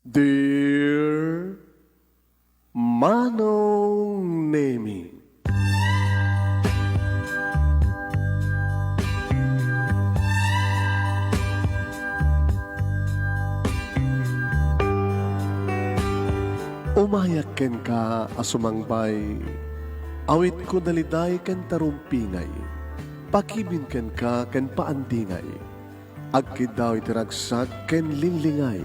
Dear Manong Nemi, umayak ken ka asumangbay, awit ko daliday ken tarumpingay, pakibin ken ka ken paandingay, agkid daw itiragsak ken linglingay.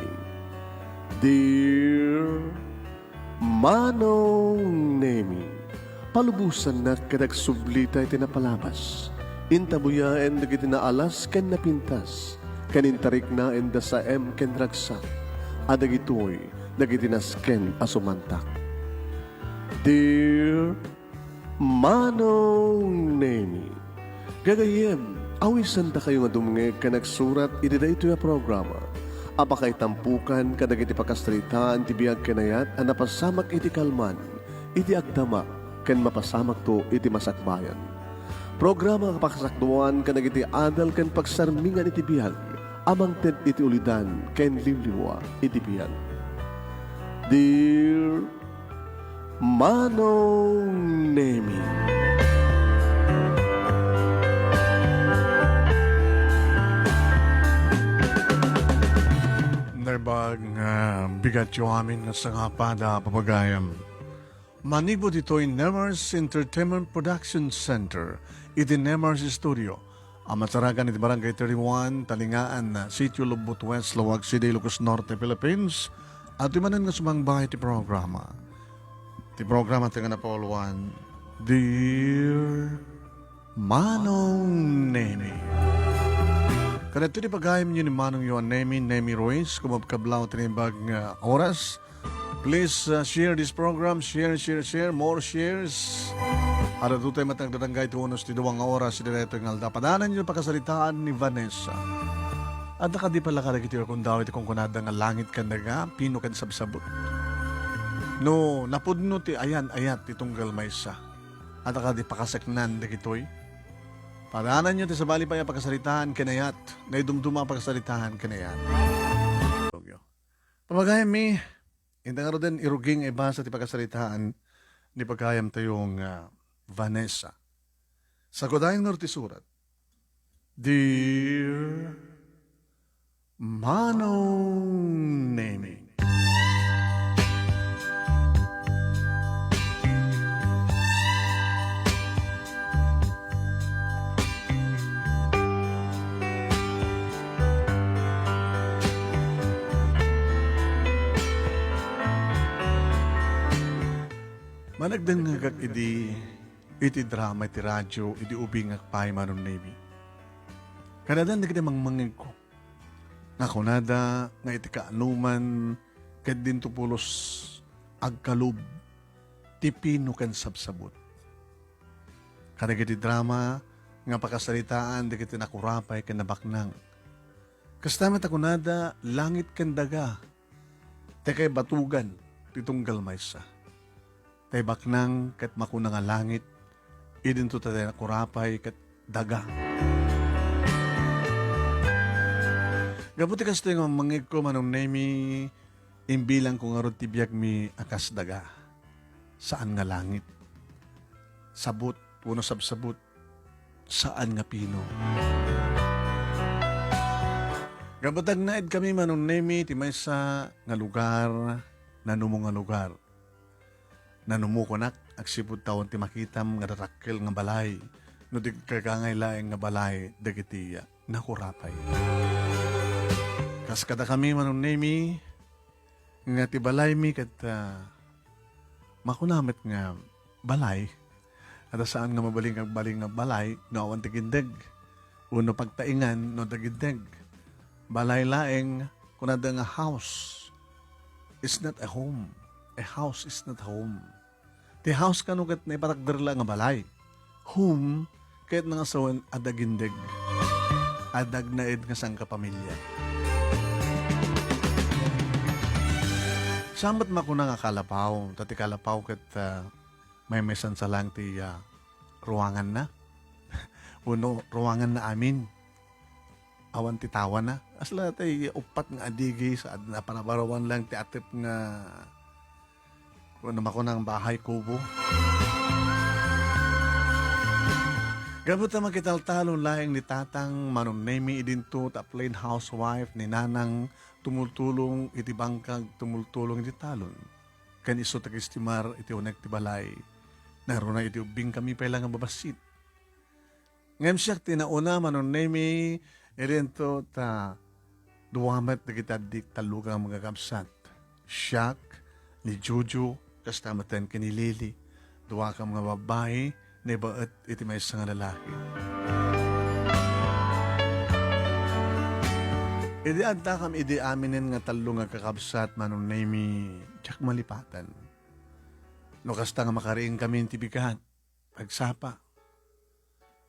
Dear Manong Nemi, palubusan na kadagsublita iti napalabas. Intabuya en dagiti naalas ken napintas. Kanintarik na en da sa ken ragsak. Adagitoy dagiti nasken asumantak. Dear Manong Nemi, gagayem, awisan ta kayo nga dumngeg ka nagsurat iti da ito ya programa. Apakay tampukan kadagiti pakastritaan ti biyag kenayat a napasamak iti kalman, iti agdama, ken mapasamak to iti masakbayan. Programa kapakasakduan kadagiti adal ken pagsarmingan iti biyag, amang ted iti ulidan ken limliwa iti biyag. Dear Manong Nemi, Narbag nga bigat yung amin nga sa nga pada papagayam. Manibo dito'y Nemers Entertainment Production Center, iti Nemers Studio. Ang mataragan iti Barangay 31, Talingaan, Sitio Lubot West, Lawag City, Ilocos Norte, Philippines. At imanan nga sumangbahay iti programa. Iti programa iti nga napawalawan, Dear Manong Nemi. Kada ito di pagayam niyo ni Manong Yuan Nemi Ruiz, kumabkablaw tinibag nga oras. Please share this program, share, more shares. Ara ito tayo matagdatanggay ito unos ti duwang oras, direto ng alda. Padanan niyo pakasalitaan ni Vanessa. At nakadi pala karagitiro kung daw iti kung kunada nga langit ka nga, pino kan sabsabot. No, napudno ti ayat itong galmaysa. At nakadi pakasaknan da kitoy. Padanan nyo ti sa bali pa yung pagkasalitaan kinayat. Na idumduma pagkasalitaan kinayat. Pamagayam mi, hindi nga rin iruging iba sa ti pagkasalitaan ni pagkayam tayong Vanessa. Sa Kodayang Norte Surat, Dear Manong Nemi, managdangagak iti drama, iti radyo, iti ubing akpay Manong Nemi. Kanadan na kita mangmangin ko. Nakunada, nga iti kaanuman, kad din tupulos agkalub, tipino kan sabsabot. Kanag iti drama, nga pakasalitaan, di kiti nakurapay, kanabaknang. Kastamat akunada, langit kan daga, tekay batugan, titunggal maysa. Tay baknang kat makuna nga langit, idin to tayo nakurapay kat daga. Gabuti kas tayo nga mangig ko Manong Nemi, imbilang ko nga ron tibiyag mi akas daga. Saan nga langit? Sabot, puno sabsabot, saan nga pino? Gabatag naid kami Manong Nemi, timay sa nga lugar, nanumo nga lugar. Nanumukonak, agsipod taon ti makitam nga darakkel nga balay, no di kagangay laeng nga balay, dagitiya, nakurapay. Kas kada kami Manong Nemi, nga ti balay mi kat makunamit nga balay, at saan nga mabaling ang baling nga balay, no awan ti gindag, uno pagtaingan, no dagindag, balay laeng, kunada nga house is not a home. A house is not home. Ti house kanugat na ipatakderla nga balay. Home, kahit nga sawan adagindig. Adag na ed nga sang kapamilya. Sambat makuna nga kalapaw. Tati kalapaw kat may mesan sa lang ti ruangan na. Uno, ruangan na amin. awan ti tawa na. Asla tay upat nga adigi sa na panabarawan lang ti atip nga kung naman ko ng bahay kubo. Gabot na makitaltalon laing ni tatang manunemi idinto ta plain housewife ni nanang tumultulong iti bangkag tumultulong iti talon. Kan iso tagistimar iti unek ti balay. Naroon na iti ubing kami pala nga babasit. Ngem siya tinauna manunemi idinto ta duwamat na kita dik talugang mga kapsat. Siyak ni Juju kastamatan kini Lily. Duwa ka mga babae na ibaat iti may isang lalaki. Idi adta kam idi aminin nga talo nga kakabsat manong name tsak malipatan. No kasta nga makariing kami tibigat, pagsapa.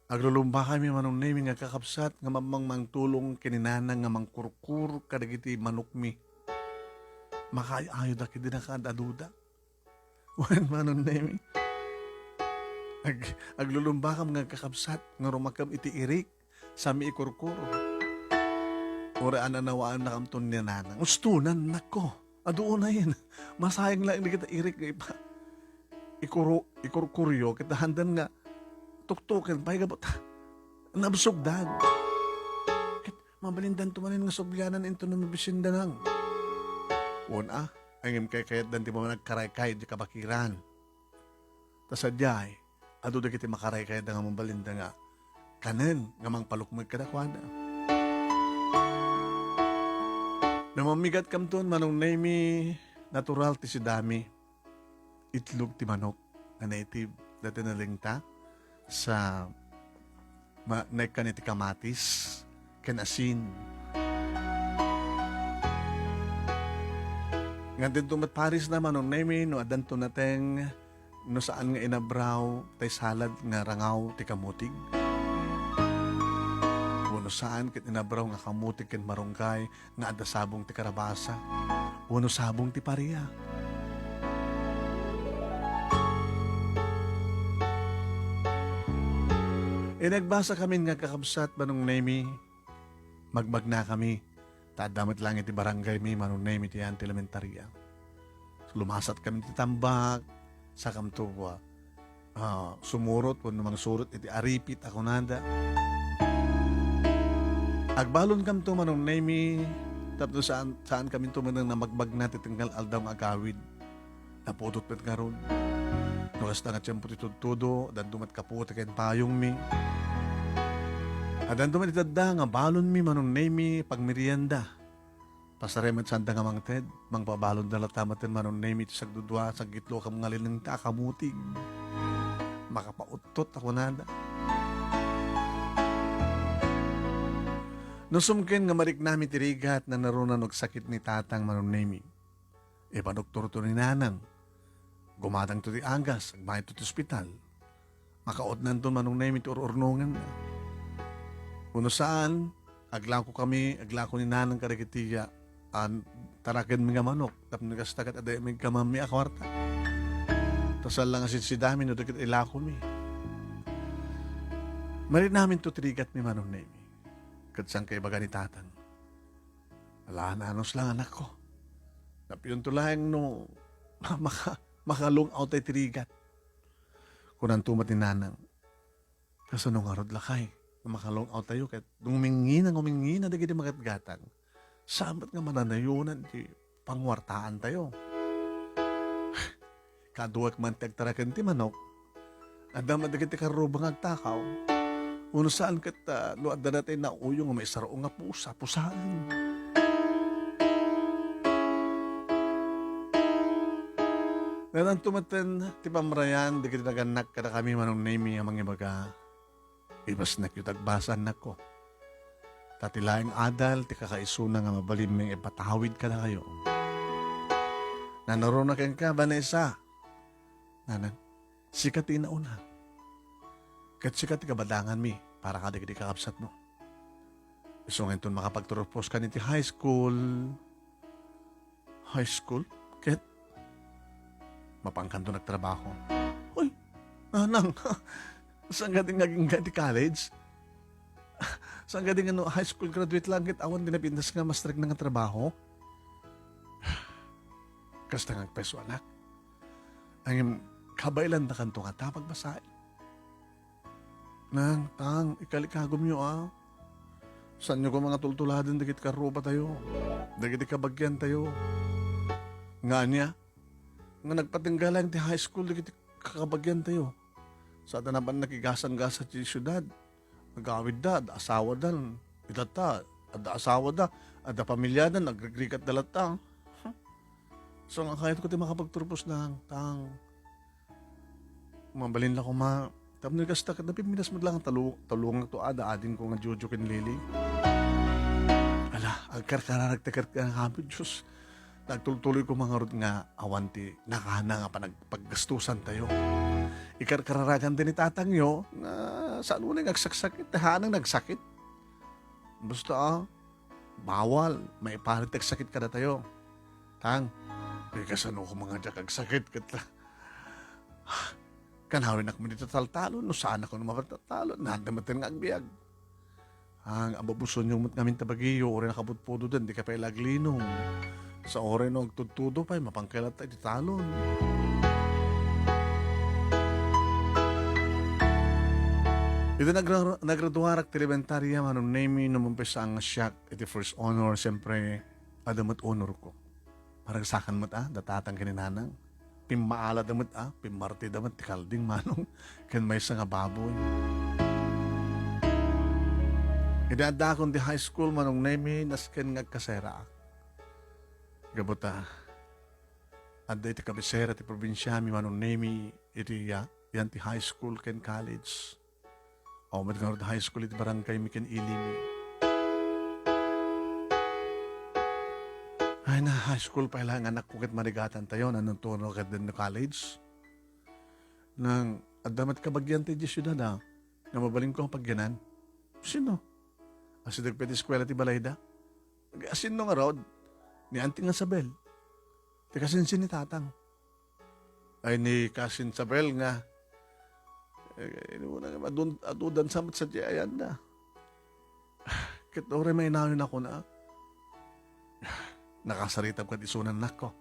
Aglulumba kami manong name nga kakabsat nga mamang mangtulong kininanang nga mangkurkur kadagiti manukmi. Makayayo da kidi na kadaduda. Wan manong name. Aglulumba ka mga kakabsat nga rumakam iti irik sami ikurkur. Ora ananawaan na kamton ni nanang. Ustunan nako. Adoon na yun. Masayang lang hindi kita irik nga ipa. Ikurkuryo kita handan nga tuktukin pa higabot. Nabsugdan. Mabalindan tumanin nga sobyanan into na mabisinda nang. Una, ang kayat dan ti mo nagkaray-kay di kabakiran. Tasadyay, ado da kiti makaray kaya da nga mabalinda nga kanen nga mang palukmag kadakwada. Namamigat kam ton manong name natural ti si dami itlog ti manok nga native dati na lingta sa naikan iti kamatis ken asin. Nga din tumat Paris na manong name no adan to nateng no saan nga inabraw tay salad nga rangaw ti kamutig. Uno saan kit inabraw nga kamutig ken marungkay nga adda sabong ti karabasa. Uno sabong ti paria. Nagbasa kami nga kakabsat manong nemi magbag na kami. Tadamat lang iti barangay mi manong nemi ti anti elementaria. So, lumasat kami ti tambak sa kamtuwa. Sumurot po namang surot iti aripit ako nada. Agbalon kam to manong nemi tapos saan kami tumanang na magbag natin tinggal aldaw ng agawid. Naputot pet karon. Nukas na nga tiyempo titutudo dan dumat kaputi ken payong mi. Adan dumat itadda nga balon mi manong nemi pagmerienda. Pasaremat sanda nga mang ted, mang pabalon dala tamaten manong name iti sagdudwa, saggitlo ka mga lilang takamutig. Makapautot ako nada. Nusumken nga marik nami tirigat na narunan og sakit ni tatang manong name. Panoktor to ni nanang. Gumadang to ti agas, agmahit to ti ospital. Makaodnan to manong name iti ururnungan na. Kuno saan, aglako ni nanang karikitiya, tarakin mga manok, tapos nagastakat aday may kamami akwarta. Tasal lang asin si dami no dagit ilako mi. Marit namin to trigat mi manong nemi. Kadsang kay baga ni tatang. Wala na anos lang anak ko. Napiyon to lang no makalong out ay trigat. Kunan tumat ni nanang. Kaso nung arod lakay, makalong out tayo kahit umingi na dagiti magatgatang. Sabat nga mananayunan di pangwartaan tayo. Kaduwag man tagtarakan ti manok. Adama dagiti karubang agtakaw. Uno saan kat luad na natin na uyo nga may saro nga pusaan. Nalang tumaten ti pamrayan dagiti naganak kada kami manong name nga mangibaga. Ibas na kitagbasan na ko. Tatilaing adal, ti kakaisuna nga mabalim may ipatawid ka na kayo. Nanaro na kang ka, Vanessa. Nanan, sikat na una. Kat sikat kabadangan mi, para ka di kakapsat mo. So ngayon to makapagturopos ka niti high school. High school? Kat, mapangkanto nagtrabaho. Uy, nanang, saan ka naging college? Sa gading ano, high school graduate lang kit awan dinapindas nga mas na nga trabaho. Kasta nga peso anak. Ang kabailan na kanto nga tapag basahin. Nang, tang, ikalikagom nyo Saan nyo ko mga tultuladan dagit karupa tayo. Dagit kabagyan tayo. Nga niya, nga nagpatinggalan ti high school dagit kakabagyan tayo. Sa tanapan nakigasang-gasa ti syudad. Nagawid da, ada asawa da, idata, ada asawa da, ada pamilya da, nagregrikat dalata. So nga kahit ko ti makapagturpos na tang mabalin lang ko tapos kasta ka napiminas mo lang talungan to ada adin ko nga Jojo ken Lily. Ala, agkarkararag takar ka kami Diyos. Nagtultuloy ko mga rod nga awanti nakahana nga pa nagpaggastusan tayo. Ikarkararagan din ni tatang nyo nga saan mo nang nagsakit, tahanang nagsakit. Basta bawal, may parit nagsakit ka na tayo. Tang, kasano ko mga jakag sakit katla. Kanawin ako dito taltalo, no saan ako naman taltalo, nadamatin nga agbiag. Ang ababuson yung namin tabagiyo, ori nakabutpudo din, di ka pa ilaglinong. Sa ori no, agtutudo pa, mapangkilat tayo di talon. Ito nagraduarak ti elementarya, manong name nung umpisa ang siyak, iti first honor, siyempre, adamat honor ko. Parang sakan mo't datatang kininanang. Pimaala damat pimarte damat tikalding manong ken may nga baboy. Idada akong di high school manong nemi nasken nga kasera. Gabuta. Adda iti kabisera ti probinsya mi manong nemi iti yan ti high school ken college. O madgang high school iti barangay mi ken ilimi. Ay na, high school pa ilang anak ko kat marigatan tayo na nung turno kat din na college. Nang adamat kabagyan tayo di syudad na mabaling ko ang pagyanan. Sino? Asi dagpeti eskwela ti Balayda. Asin nung arod ni Auntie nga Sabel. Ti kasinsin ni Tatang. Ay ni Kasin Sabel nga adudan samat sa ayan na. Kitore may inawin ako na nakasaritab ka isunan nako.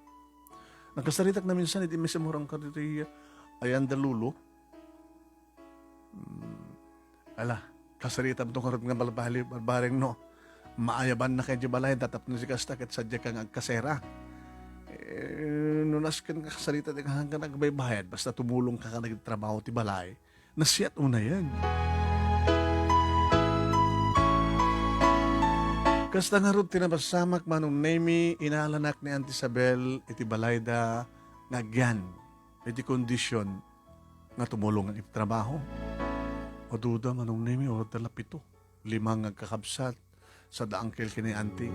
Nakasaritak na minsan, iti may samurang ka dito ayan dalulo. Ala, kasaritab itong karot nga balbaring no. Maayaban na kayo balay, tatap na si kastak at sadya kang agkasera. Nunaskan ka kasarita di ka hanggang nagbaybayad, basta tumulong ka nagtrabaho ti balay, nasiyat una yan. Kasta nga rin tinapasamak manong nemi inalanak ni Auntie Isabel iti Balayda ngagyan iti kondisyon nga tumulong ang trabaho. O duda manong nemi o dalapito 5 ngagkakabsat sa daangkel kini Auntie.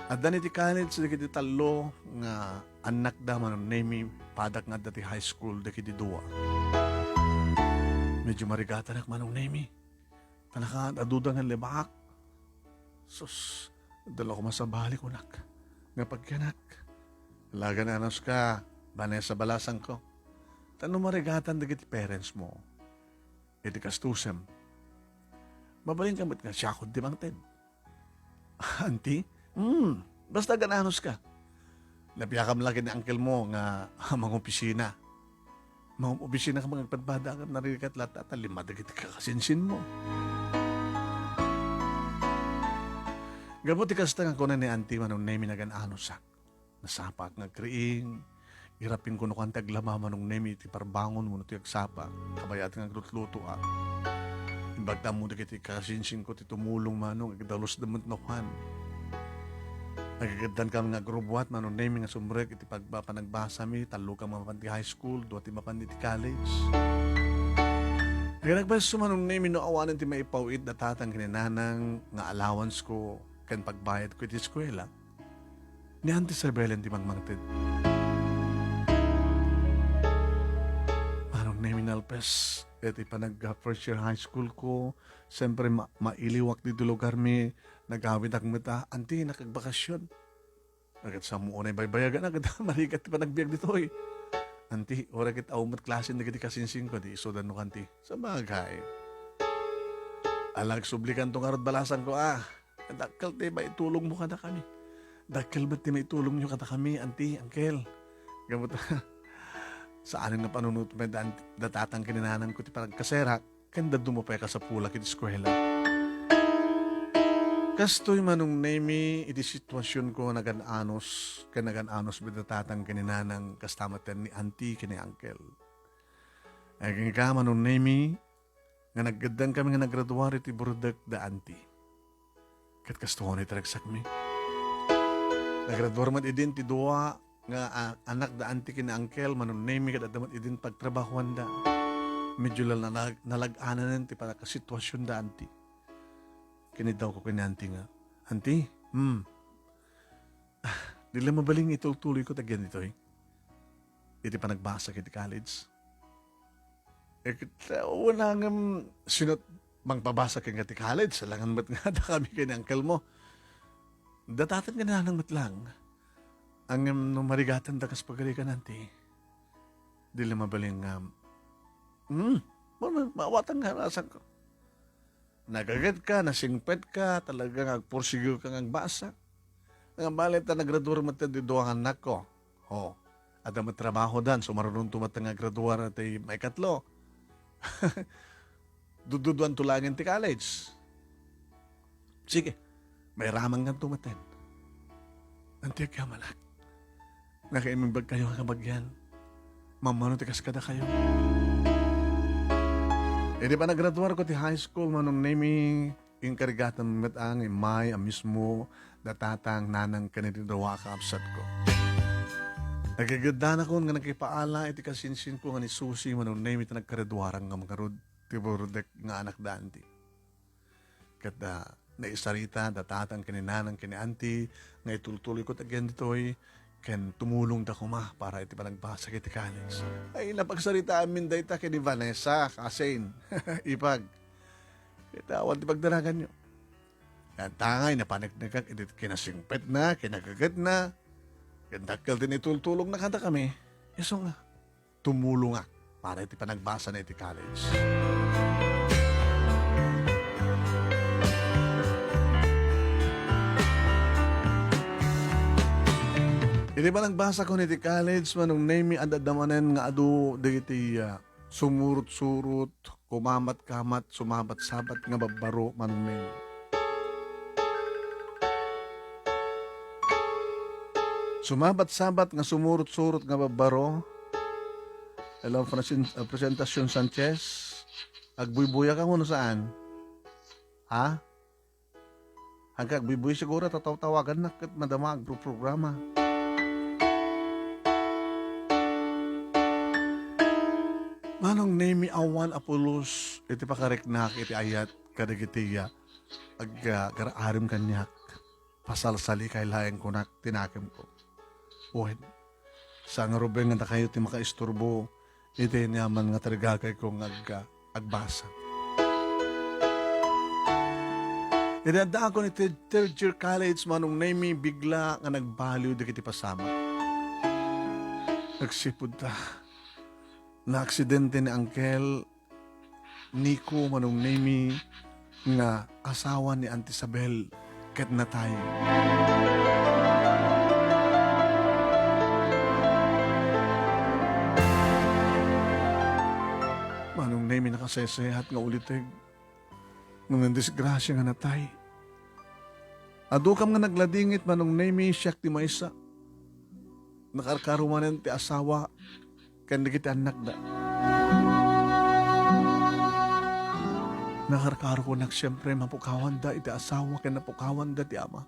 At dan iti college iti 3 nga anak da manong nemi padak nga dati high school dati 2. Medyo marigata nak manong nemi. Tanaka aduda nga lebak. Sus, dala ko masabali ko nak. Nga pagkanak. Laga na anos ka, banay sa balasang ko. Tanong marigatan dagiti parents mo. Iti kastusem. Mabaling kamot nga siya ko di bangted. Auntie? Basta gananos ka. Napiyakam lagi ni uncle mo nga mga opisina. Mga opisina ka mga nagpadbada ka narikat lahat at lima dagiti kakasinsin mo. Gabuti kasta nga kunan ni Auntie manong nemi nagan-ano sak. Nasapak nga kriing. Irapin ko no kantag lama manong nemi ti parbangon mo no ti agsapak. Kabayat nga glutluto Imbagta mo dagiti kasinsin ko ti tumulong manong agdalos damot no kan. Nagagadan kami nga grubuat manong nemi nga sumrek iti pagpapanagbasa mi talo ka mapanti high school do ti mapanti ti college. Nagbaso manong nemi no awanan ti maipawid na tatang kininanang nga allowance ko kan pagbayad ko iti eskwela, ni Auntie Isabel di mangmangtid. Anong name Alpes, iti pa nag-first year high school ko, siyempre mailiwak dito lugar mi, nag-awit ang mata, Auntie, nakagbakasyon. Agad sa mo na baybayagan, agad marigat pa nagbiag dito Auntie, ora kit aumat klase na kiti kasinsing ko, di isodan no Auntie. Sa bagay. Alag sublikan tong arot balasan ko Dakkel ti ba itulong mo kada kami. Dakkel ba't ti may tulong nyo kada kami, auntie, uncle. Gamot sa aning na panunot may datatang kininanan ko ti parang kasera, kanda dumupay ka sa pula kiti eskwela. Kastoy manong nemi iti sitwasyon ko nagananos ba datatang kininanang kastamatan ni auntie kini uncle. Aging ka manong nemi nga naggadang kami nga nagraduar iti burdak da auntie. Kat kastuhon iti ragsak mi. Nagraduar man idin ti dua nga anak da auntie kini uncle manong nemi kat adamat idin pagtrabahuan da. Medyo nalag-anan ti para kasitwasyon da auntie. Kini daw ko kini auntie nga, auntie, dili mabaling ituloy ko tagyan dito Iti pa nagbasa kiti college. Una nga sinot mangpabasa kang kiti college, salangan ba't nga da kami kini uncle mo. Datatan ka na nang matlang. Ang marigatan da kas pagalikan auntie. Dili mabaling mawatang harasan ko. Nagagat ka, nasingpet ka, talagang agpursigo kang agbasa. Ang balit na nagraduar matang di doang anak ko. At ang matrabaho dan, so marunong tumatang agraduar at may katlo. Dududuan tulangin ti college. Sige, may ramang nga tumaten. Antiyak ka malak. Nakaimimbag kayo ang kabagyan. Mamano tikas kada kayo. Di pa nagraduar ko ti high school manong nemi inkarigatan met ang imay ang mismo datatang nanang kanedidawa ka absat ko. Nagaganda na ko nga nagkipaala iti kasinsin ko nga ni Susi manong nemi iti nagkaraduarang nga mga rod ti burudek nga anak da auntie. Kada naisarita datatang kaninanang kini auntie nga itultuloy ko tagyan ditoy ken tumulong da kuma para iti panagbasa kiti college. Ay napagsarita amin dayta kini Vanessa kasin. Ipag. Itawan ti pagdaragan nyo. Yan tangay na panagnagan iti kinasingpet na, kinagagat na. Kandakkel din itultulong na kada kami. Iso nga. Tumulong nga para iti panagbasa na iti college. Hindi ba nagbasa ko niti college manong nemi adadamanen nga adu dagiti sumurot-surot, kumamat-kamat, sumabat-sabat nga babbaro manong nemi. Sumabat-sabat nga sumurot-surot nga babbaro. Hello, Presentasyon Sanchez. Agbuybuya ka muna saan? Ha? Hanggang agbuy siguro tataw-tawagan na kat madama agro-programa. Manong nemi awan apulos iti pakariknak iti ayat kadagitiya agaraarim kanyak pasalsali kay laeng kunak tinakim ko. Uwed, sa nga rubeng nga kayo ti makaisturbo iti niyaman nga tarigagay kong agbasa. Idadaan ko ni third year college manong nemi bigla nga nagbaliw di kiti pasama. Nagsipod ta. Na aksidente ni Uncle Nico manong nemi nga asawa ni Auntie Isabel ket natay. Manong nemi nakasesehat nga ulitig nung disgrasya nga natay. Adu kam nga nagladingit manong nemi siyak ti maysa. Nakarkarumanen ti asawa kan kita anak da. Nakarkaro ko siyempre mapukawan da iti asawa kan napukawan da ti ama.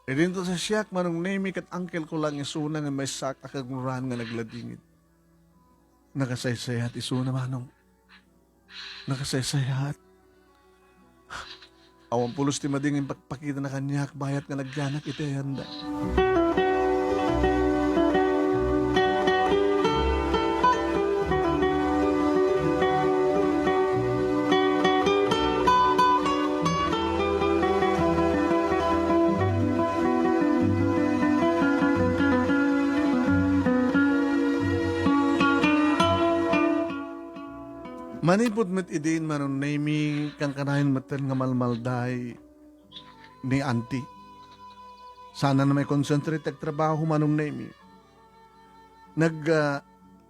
E dito sa siyak manong nemi kat uncle ko lang isuna nga may sak akaguran nga nagladingit. Nakasaysayat isuna manong. Nakasaysayat. Awan pulos ti madingin pagpakita na kanyak bayat nga nagyanak iti ayanda. Manipod met idin manon nami kang kanayon meten nga malmalday ni auntie. Sana na may concentrate ag trabaho manong nami.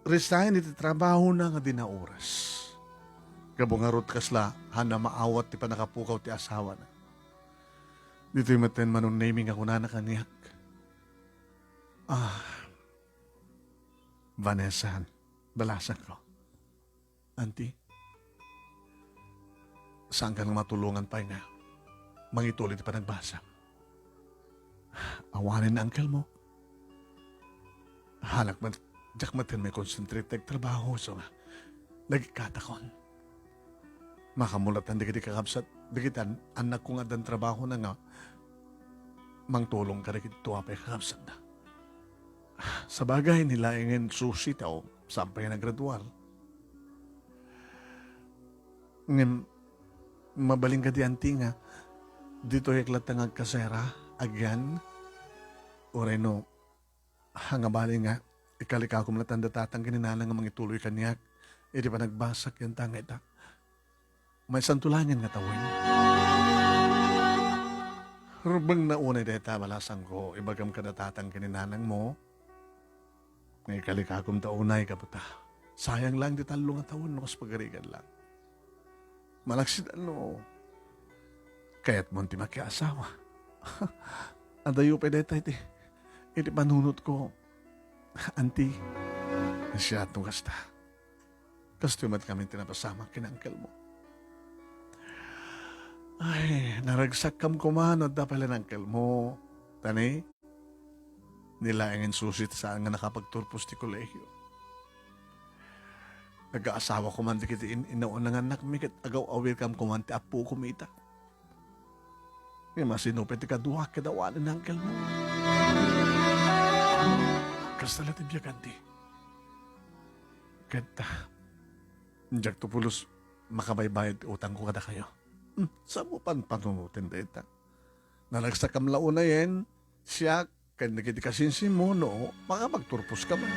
Resign iti trabaho na nga di na oras. Kabungarot kasla, hana maawat ti panakapukaw ti asawa na. Dito'y maten manong nami nga kuna na kaniyak. Vanessa, balasan ko. Auntie, saan ka nang matulungan pa nga? Mangituloy pa nagbasa. Awanin na uncle mo. Halak man, jak matin may concentrate trabaho so nga. Nagkatakon. Makamulatan di kiti kakabsat. Di kita anak ko nga dan trabaho na nga. Mangtulong ka rin tuwa pa kakabsat na. Sa bagay nila ingin susi tao sampai na gradual. Ngem, mabaling ka di auntie nga. Dito heklat nga kasera, agyan. Oray no, hangabali nga, ikalika ko mula tanda tatang kininala nga mangituloy kanyak. E di pa nagbasak yan tanga ita. May santulangan nga tawin. Rubang na unay deta balasang ko, ibagam ka datatang kininanang mo. Ngay ikalika kong taunay ka puta. Sayang lang di talo nga tawin, no, kas pagarigan lang. Malaksit ano, kaya't mo ti makiasawa. Adayo pa deta iti panunot ko. Auntie, siya itong kasta. Kastumat kami tinapasama kinangkel mo. Ay, naragsak kam kumanod na pala ng angkel mo. Tani, nilaingin susit saan nga nakapagturpos ti kolehyo. Nag-aasawa ko man di kiti inaon nga anak mi kat agaw awil kam kumanti apo kumita. May masinupit ti kaduha kadawanan ng angkel mo. Kastala ti biyagan di. Kata, njak tupulos makabaybayad utang ko kada kayo. Sa mo panunutin dita. Nalagsa kam launa yan, siya, kaya nagitikasinsin mo, no, makapagturpos ka ba?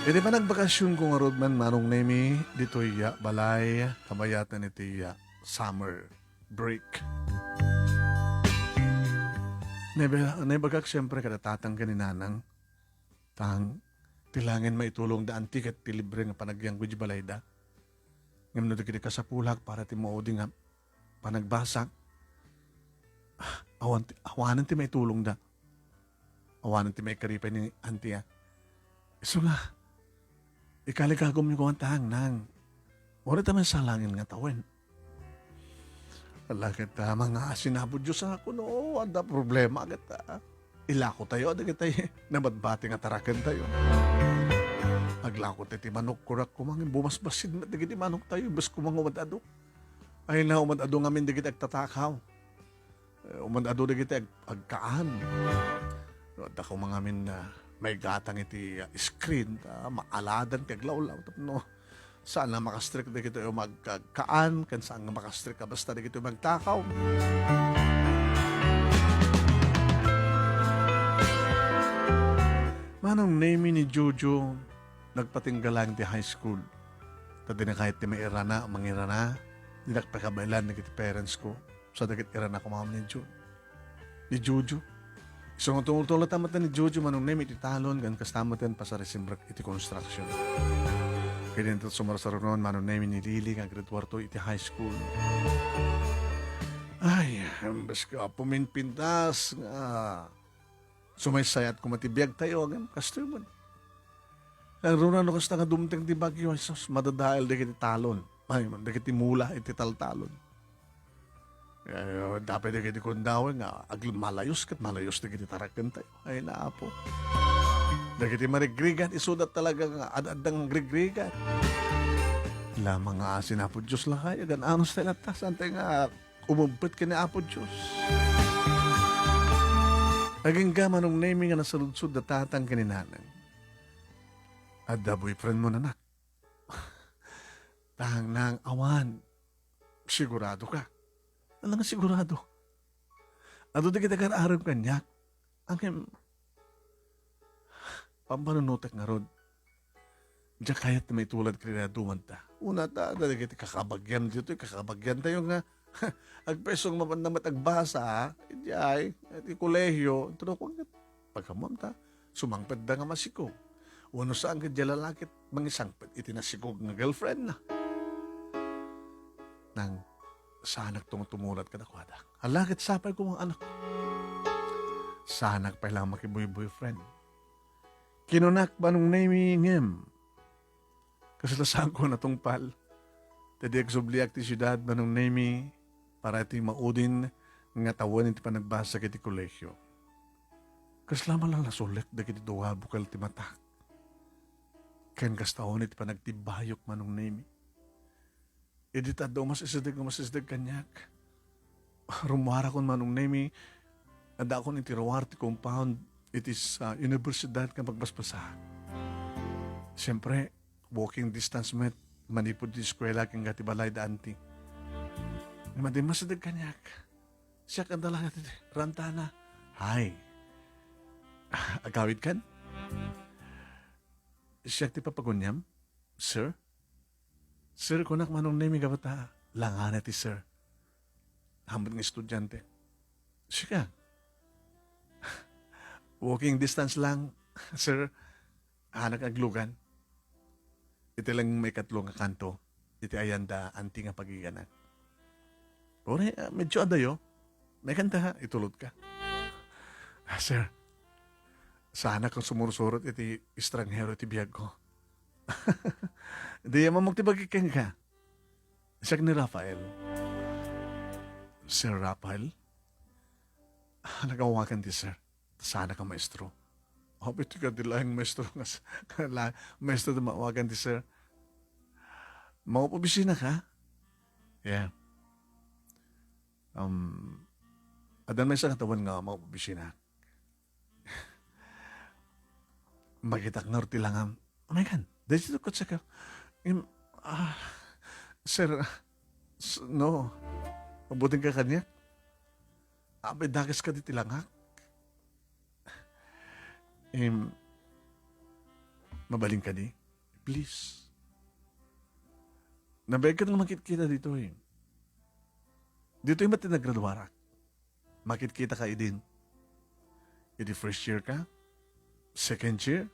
E di ba nagbakasyon ko nga rodman manong nemi, dito iya, balay, kabayatan iti summer break. Naibagak siyempre kadatatang kaninanang, tang, tilangin maitulong daan tiket ti libre nga panagyang gudji balay da. Ngam na dikiti ka sa pulak para ti maudi nga panagbasak. Awanan ti may tulong da. Awanan ti may karipay ni auntie. Iso nga, ikaligagom yung kuwantahang nang. Wala taman sa langin nga tawin. Wala kita mga sinabod Diyos ako no. Ada problema kita. Ilako tayo, ada kita nabadbati nga tarakan tayo. Aglako tayo ti manok kurak kumangin bumasbasid na digiti manok tayo bas kumang umadado. Ay na umadado ngamin digiti agtatakaw. Umadado digiti agkaan. Ada ko mga min na may gatang iti screen maaladan kaglawlaw no. Saan na makastrik digiti magkaan kan saan nga makastrik ka basta digiti magtakaw. Manong name ni Jojo nagpatinggalang di high school. Tadi na kahit di may irana, mangirana, di nakapakabailan na kiti parents ko. Sa dagit irana ko mga ni Jojo. So nga tumutulot tamat na ni Jojo manong name iti talon, gan kastamatan pa sa resimbrak iti construction. Kaya din ito sumarasaroon manong name ni Lily, nga grade 4 iti high school. Ay, ambas ka puminpintas nga. Sumaysayat ko matibiyag tayo, agam customer. Ang runa no kasta nga dumteng di bagyo, Jesus, madadahil di kiti talon. Ay, di kiti mula, iti taltalon. Dapat di kiti kundawan nga, malayos kat malayos di kiti tarakan tayo. Ay, naapo. Di kiti marigrigan, isudat talaga nga, adadang grigrigan. Lamang nga asin apo Diyos lang kaya, gan anos tayo natas, antay nga, umumpit ka ni apo Diyos. Naging gamanong naming nga nasaludsod na tatang kaninanang. Ada boyfriend mo na nak. Tahang nang awan. Sigurado ka. Alam nga sigurado. Ado di kita kararap kanyak. Ang pampanunutak nga rod. Diyan kahit na may tulad ka duman ta. Una ta, dali kiti kakabagyan dito, kakabagyan tayo nga. Agpesong mapandamat agbasa, hindi ay, iti kolehyo, ito ko nga, pagkamam ta, sumangpad da nga masiko. Uno saan ka dyan lalakit, mangisangpad, iti nasikog nga girlfriend na. Nang sanak tong tumulat ka na kwada. Halakit sapay ko mga anak ko. Sanak pa lang makiboy-boyfriend. Kinunak ba nung namingim? Kasalasaan ko na tong pal. Tadi agsubliak ti syudad ba nung nami para iti maudin nga tawon iti panagbasa kiti kolehyo. Kaslama lang nasulik da kiti duwa bukal ti matak. Ken kastawon iti panagtibayok manong nami. Edita daw masisdag kanyak. Rumara kon manong nami ada akong iti rawar ti compound iti sa universidad ka pagbasbasa. Siyempre, walking distance met manipod di eskwela kang gati balay da anti. Madi masadag kanyak. Siya kandala nga rantana. Hay. Agawid kan? Siya ti papagunyam? Sir? Sir, kunak manong nemi ka bata. Langana ti sir. Hambot ng estudyante. Siya. Walking distance lang, sir. Anak aglugan. Iti lang may katlong nga kanto. Iti ayanda anti nga pagiganan. Ore, medyo adayo. May kanta ha, itulod ka. Sir, sana kung sumursurot iti estranghero iti biyag ko. Di yaman magtibagkikin ka. Siya ni Rafael. Sir Rafael? Nagawakan di sir. Sana ka maestro. Hopit ka di lang maestro. Maestro na mawagan di sir. Maupabisina ka? Yeah. Adan may isang katawan nga maupabisina. Magitak nga roti lang oh my God. Dahil ito ko sa sir, no. Mabuting ka kanya. Abay, dagas ka di tilangak. Mabaling ka di? Please. Nabay ka nang makikita dito eh. Dito yung mati naggraduarak. Makikita ka din. Hindi first year ka? Second year?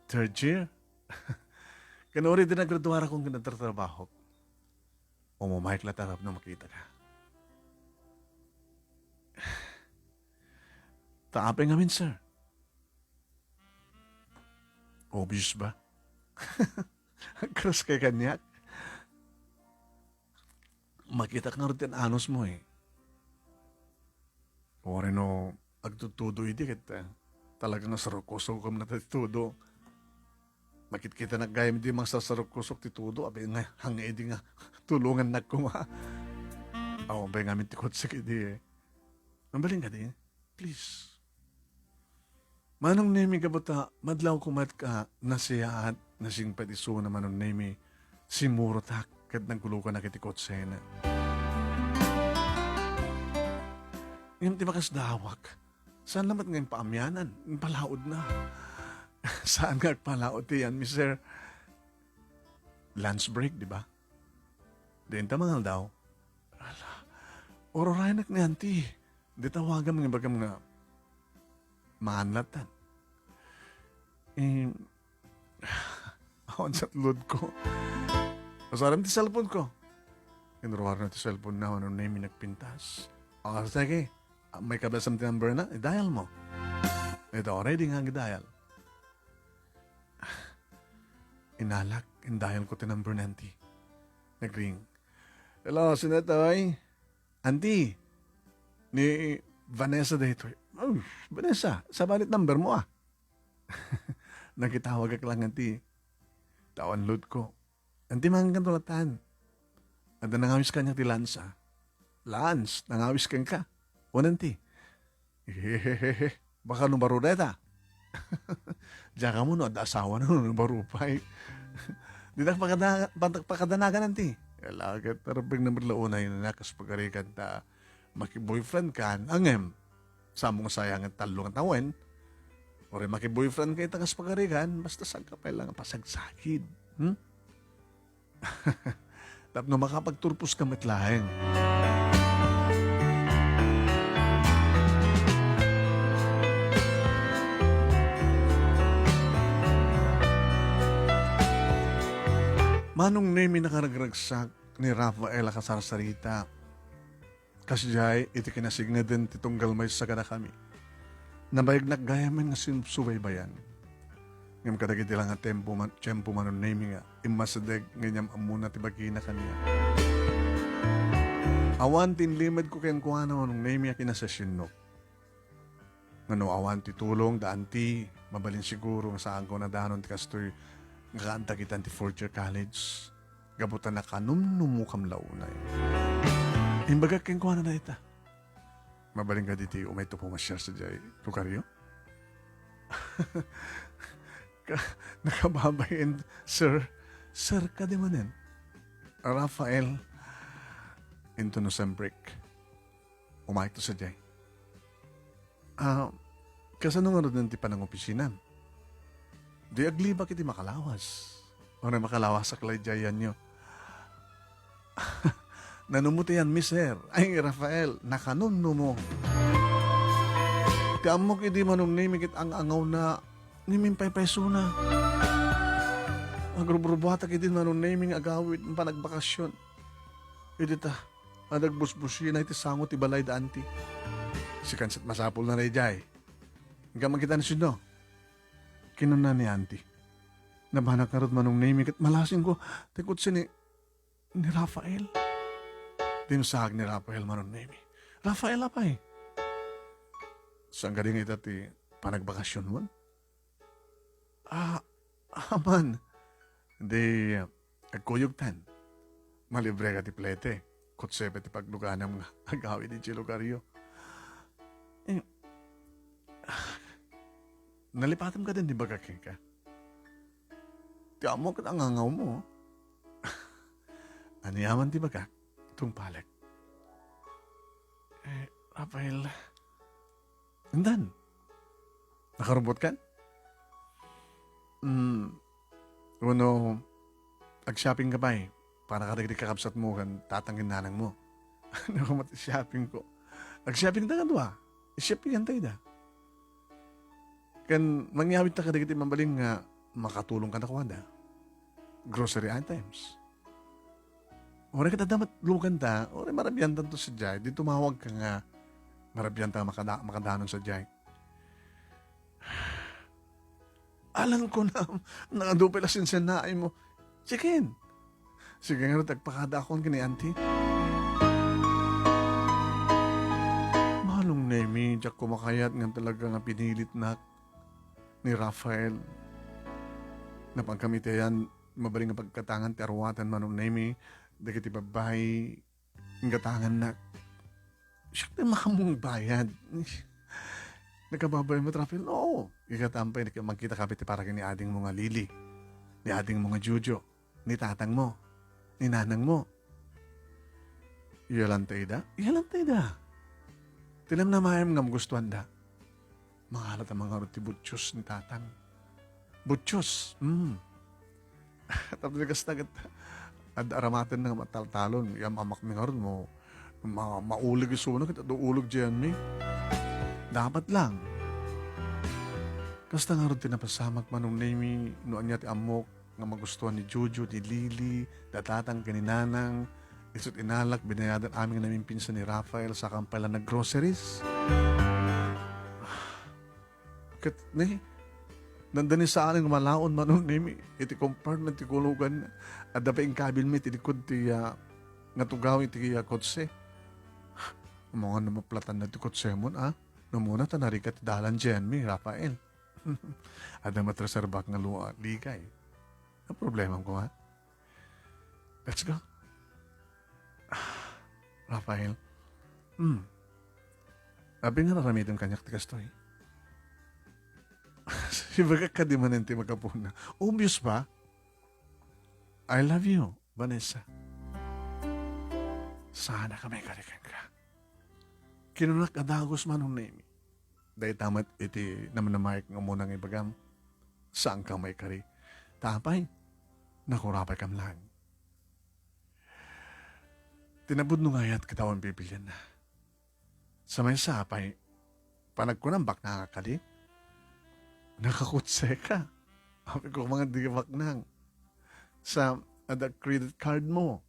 Third year? Kanuri din naggraduarak kung nagtatrabaho. Umumahik latarap na makita ka. Taapay ngamin, sir. Obvious ba? Cross kay kanyak. Makita ka nga rin anos mo eh. O rin o, agtutudo iti kita. Talagang sarukosok kam na titudo. Makit-kita na gayam di mga sarukosok titudo. Abay nga, hangay di nga, tulungan na ko nga. Awa ba nga mintikot sa kidi eh. Mambaling ka di, please. Manong nemi ka bata, madlaw kumat ka, nasiyahat, nasing patiso na manong nemi, simuro tak, kat nagkulukan na kitikot sena. Ngayon di bakas dawak, saan naman ngayon paamyanan, palaod na. Saan nga palaod yan, Mr. Lunch break, di ba? Diyan tamangal daw. Ala, ororaynak ni auntie, di tawagan mga bagam nga, maanlatan. Ako sa tulod ko. Masaram ti cellphone ko. Kinuruar na ti cellphone na ano na yung nagpintas. Sige, may kabasam ti number na, i-dial mo. Ito, already nga i-dial. Inalak, i-dial ko ti number na auntie. Nag-ring. Hello, sinatoy. Auntie, ni Vanessa dito. Oh, Vanessa, sa balit number mo ah. Nakitawag ka lang, auntie. Tawan load ko. Auntie, mga kantulatan. At nangawis ka niya ti Lance ah. Lance, nangawis ka ka. O, auntie. Hehehehe. Baka numaro reta. Diyan ka mo no, at asawa na numaro pa eh. Di na pakadanagan, auntie. Kalagat, tarapig na marlauna yun na kas pagkarikan ta maki-boyfriend ka, angem. Sa mong sayang at talong at awen, o rin maki-boyfriend kayo tangas pagkarikan, basta sagkapay lang pasagsakid. Tapno makapagturpos ka metlaeng. Manong nemi nakaragragsak ni Rafael Akasarsarita. Kasjay, iti kinasigna din titunggal may sagana kami. Nabayag naggayaman nga subaybayan. Ngam kadagiti lang nga tempo manon nemi nga, imasadeg nganyam amuna tibagina kaniya. Awan tinlimad ko kayang kuhana manong nemi nga kinasasinok. Ngano awan ti tulong, daan ti, mabalin siguro nga saan ko na danon ti kastoy nga kaanta kita ti fourth year college. Gabutan na kanumnumukam launay. Imbaga kayang kuhana na ita. Mabaling ka diti umay to pumasyar sa jay lugaryo. Nakababayin, sir ka di manin. Rafael, into no sembrik. Umay to sa jay. Kasano nga rin ti panang opisina? Di agli ba kiti makalawas? O na makalawas sa klayjayan nyo? Nanumuti yan, mister. Ay, Rafael, nakanunno mo. Kamok hindi manong nimikit ang angaw na nimimpay peso na. Agrubrubuhatak hindi manong naming agawit ng panagbakasyon. Hindi ta, adagbusbusin na iti sangot ibalay da anti. Si kansat masapol na rejay. Hanggang magkita na siya, no? Kinuna ni auntie. Nabanak na rin manong naming at malasing ko. Tikot siya ni Rafael. Dimsahag ni Rafael manon nemi. Rafael apay. Saan ka rin ito ti panagbakasyon mo? Aman. Hindi, agkuyugtan. Malibre ka ti plete. Kutsepe ti pagluganam nga agawi di lugaryo. Nalipatan ka din di bagaking ka? Tiamo ka ang angaw mo. Aniyaman di bagak? Itong palag. Rafael, andan, nakarobot ka? Uno, ag-shopping ka ba eh? Para karigdig kakabsat mo kan tatangin nanang mo. Nakamati shopping ko. Ag-shopping na ka doa. I-shopping yan tayo da. Kan mangyawit na karigdig mambaling nga makatulong ka na kuwanda. Grocery items. Ora kita dapat lugan ta, ora marabyantan to sa jay. Di tumawag ka nga, marabyantan makadanon sa jay. Alam ko na, nakadupil asin sa naay mo. Chicken. Sige nga rin, tagpakada akong kini auntie. Malong nemi, diyak kumakayat nga talaga nga pinilit na ni Rafael. Napagkamitayan, mabaling nga pagkatangan, terwatan manong nemi, dagiti babay, ang gatangan na, siya na makamong bayad. Nagkababay mo, Rafael? Oo. Ikatampay, magkita kapit para ni ading mga Lili, ni ading mga Jojo, ni tatang mo, ni nanang mo. Iyalantay da? Iyalantay da. Tilam na mayam nga magustuhan da. Mga halat ang mga roti butchos ni tatang. Butchos? Tapos nagastagat at aramatan ng mataltalon, yung mamak mi nga rin mo, maulig yung sunog, at ulog dyan mi. Dapat lang. Kasta nga rin tinapasamak manong nemi, noon niya ti amok, nga magustuhan ni Jojo, ni Lili, datatang kaninanang, isot inalak, binayadan aming naming pinsan ni Rafael sa kampalan na groceries. Kat, nandani sa aling malaon manong nemi, iti compartment, ti kulugan, at dapat yung kabil mi, tinikod ti nga tugaw iti kotse. Mga namaplatan na ti kotse mo, namuna ta narikat dalan dyan mi, Rafael. Ada matreserbak nga ligay. Ang problema ko, ha? Let's go. Rafael. Abi nga naramitan kanyak ti kastoy. Sibaga ka di manenti magkapuna. Obvious ba? I love you, Vanessa. Sana ka may karikan ka. Kinunak adagos manong nemi. Dahil tamat iti naman na Mike nga munang ibagam. Saan ka may kari? Tapay. Nakurapay kam lang. Tinabod nung ayat kitawan pipilyan na. Sa may sapay, panagkunambak nakakali. Nakakutse ka. Sabi ko mga digabak nang. Sa ada credit card mo.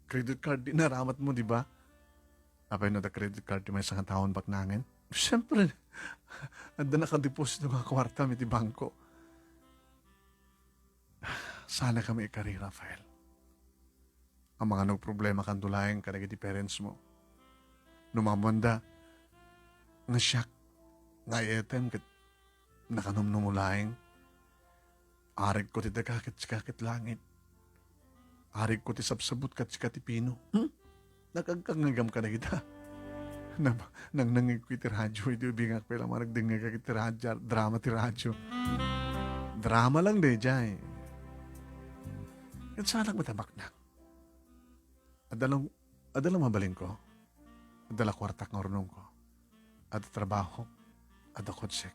Credit card din naramat mo, di ba? Apay no da credit card di may isang taon bak nangin. Siyempre, ada nakadeposit ng kwarta mi ti bangko. Sana kami ikari, Rafael. Ang mga nagproblema kan dulayan ka nagiti parents mo. Numamanda, nga siyak, nga etem, kat nakanumnumulaing. Arig ko ti kakit langit. Arig ko ti sabsabot kat ti pino. Nakagkangagam ka na kita. Nang nangig ko iti radyo, iti ubingak pala maragdingag ka iti radyo, drama ti radyo. Drama lang de, jay. Yan sana matabak na. Adalang mabalin ko. Adala kwartak ng ornong ko. Ada trabaho. Ada kodsek.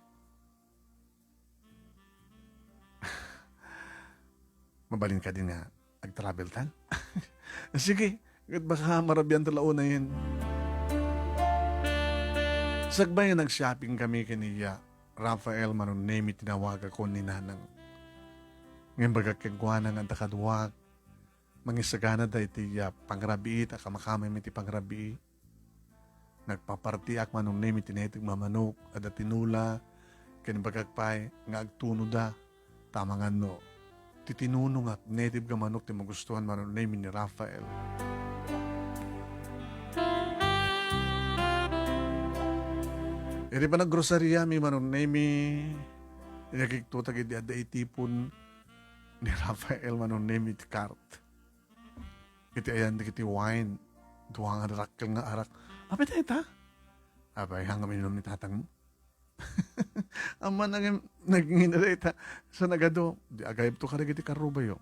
Mabalin ka din nga. Ag-travel tan? Sige. Baka marabyan talaw na yun. Sagbay nag-shopping kami kaniya. Rafael manunemi tinawag ako ni Nanang. Ngayon baga kagwanang ang takaduwag. Mangisagana da iti pangrabi ita kamakamay mi ti pangrabi. Nagpapartiak manunemi tinetig mamanok ada tinula. Kinibagagpay nga agtuno da. Tamangan no. Titinuno nga native ka manok ti magustuhan manunemi ni Rafael. Iti pa naggrosarya mi manunemi. Nagigtutag iti ada itipon ni Rafael manunemi ti kart. Iti ayan iti wine. Duwang arak kang nga arak. Apit ay ta? Apay hanggang minom ni tatang mo. Ama naging inarita sa nagado. Di agayab to karag iti karubayo.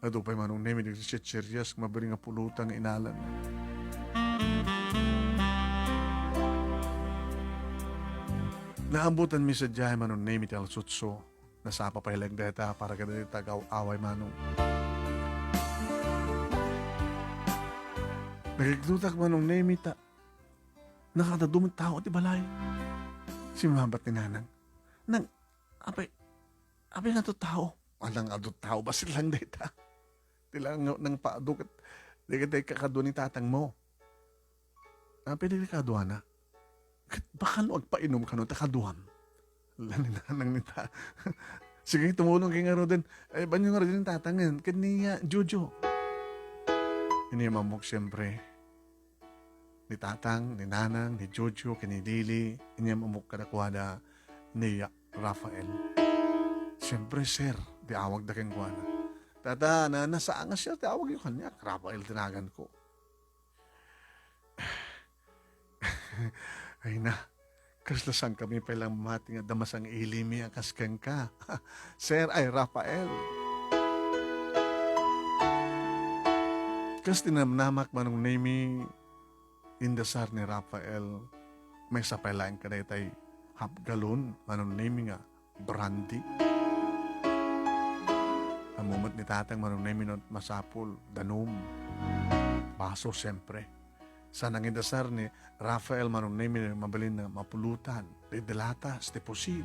Ado pa'y manunemi di siya cheryas mabali nga pulutang inalan. Naambutan mi sa diya manunemi ti alsutso. Nasapa pa ilag deta para kada tagaw away manong. Nagiglutak manong nemi ta. Nakatadumang tao ti balay. Si mabat ni Nanang. Apay nga to tao. Walang ado tao ba silang deta? Tilang nang paaduk at di ka kakado ni tatang mo. Apay di kakado na. Baka no agpainom ka no, takaduham. Lani Nanang ni ta. Sige, tumulong kay nga ro din. Ay, banyo nga ro din tatangin. Kaniya, Jojo. Inimamok siyempre. Ni tatang, ni nanang, ni Jojo, kini Lili. Inimamok kadakwada ni Rafael. Siyempre, sir, di awag da keng kuwana. Tata, nasaan nga siya, di awag yung kanya. Rafael, tinagan ko. Ay na, kaslasan kami palang mati nga damasang ilimi ang kaskeng ka. Sir, ay Rafael. Kas tinamnamak manong nami indasar ni Rafael. May sapailain ka na itay hapgalon manong nami nga brandy. Ang moment ni tatang manong nami masapol, danom, baso siyempre. Sa nangindasar ni Rafael manong nami mabalin na mapulutan, delatas, deposit.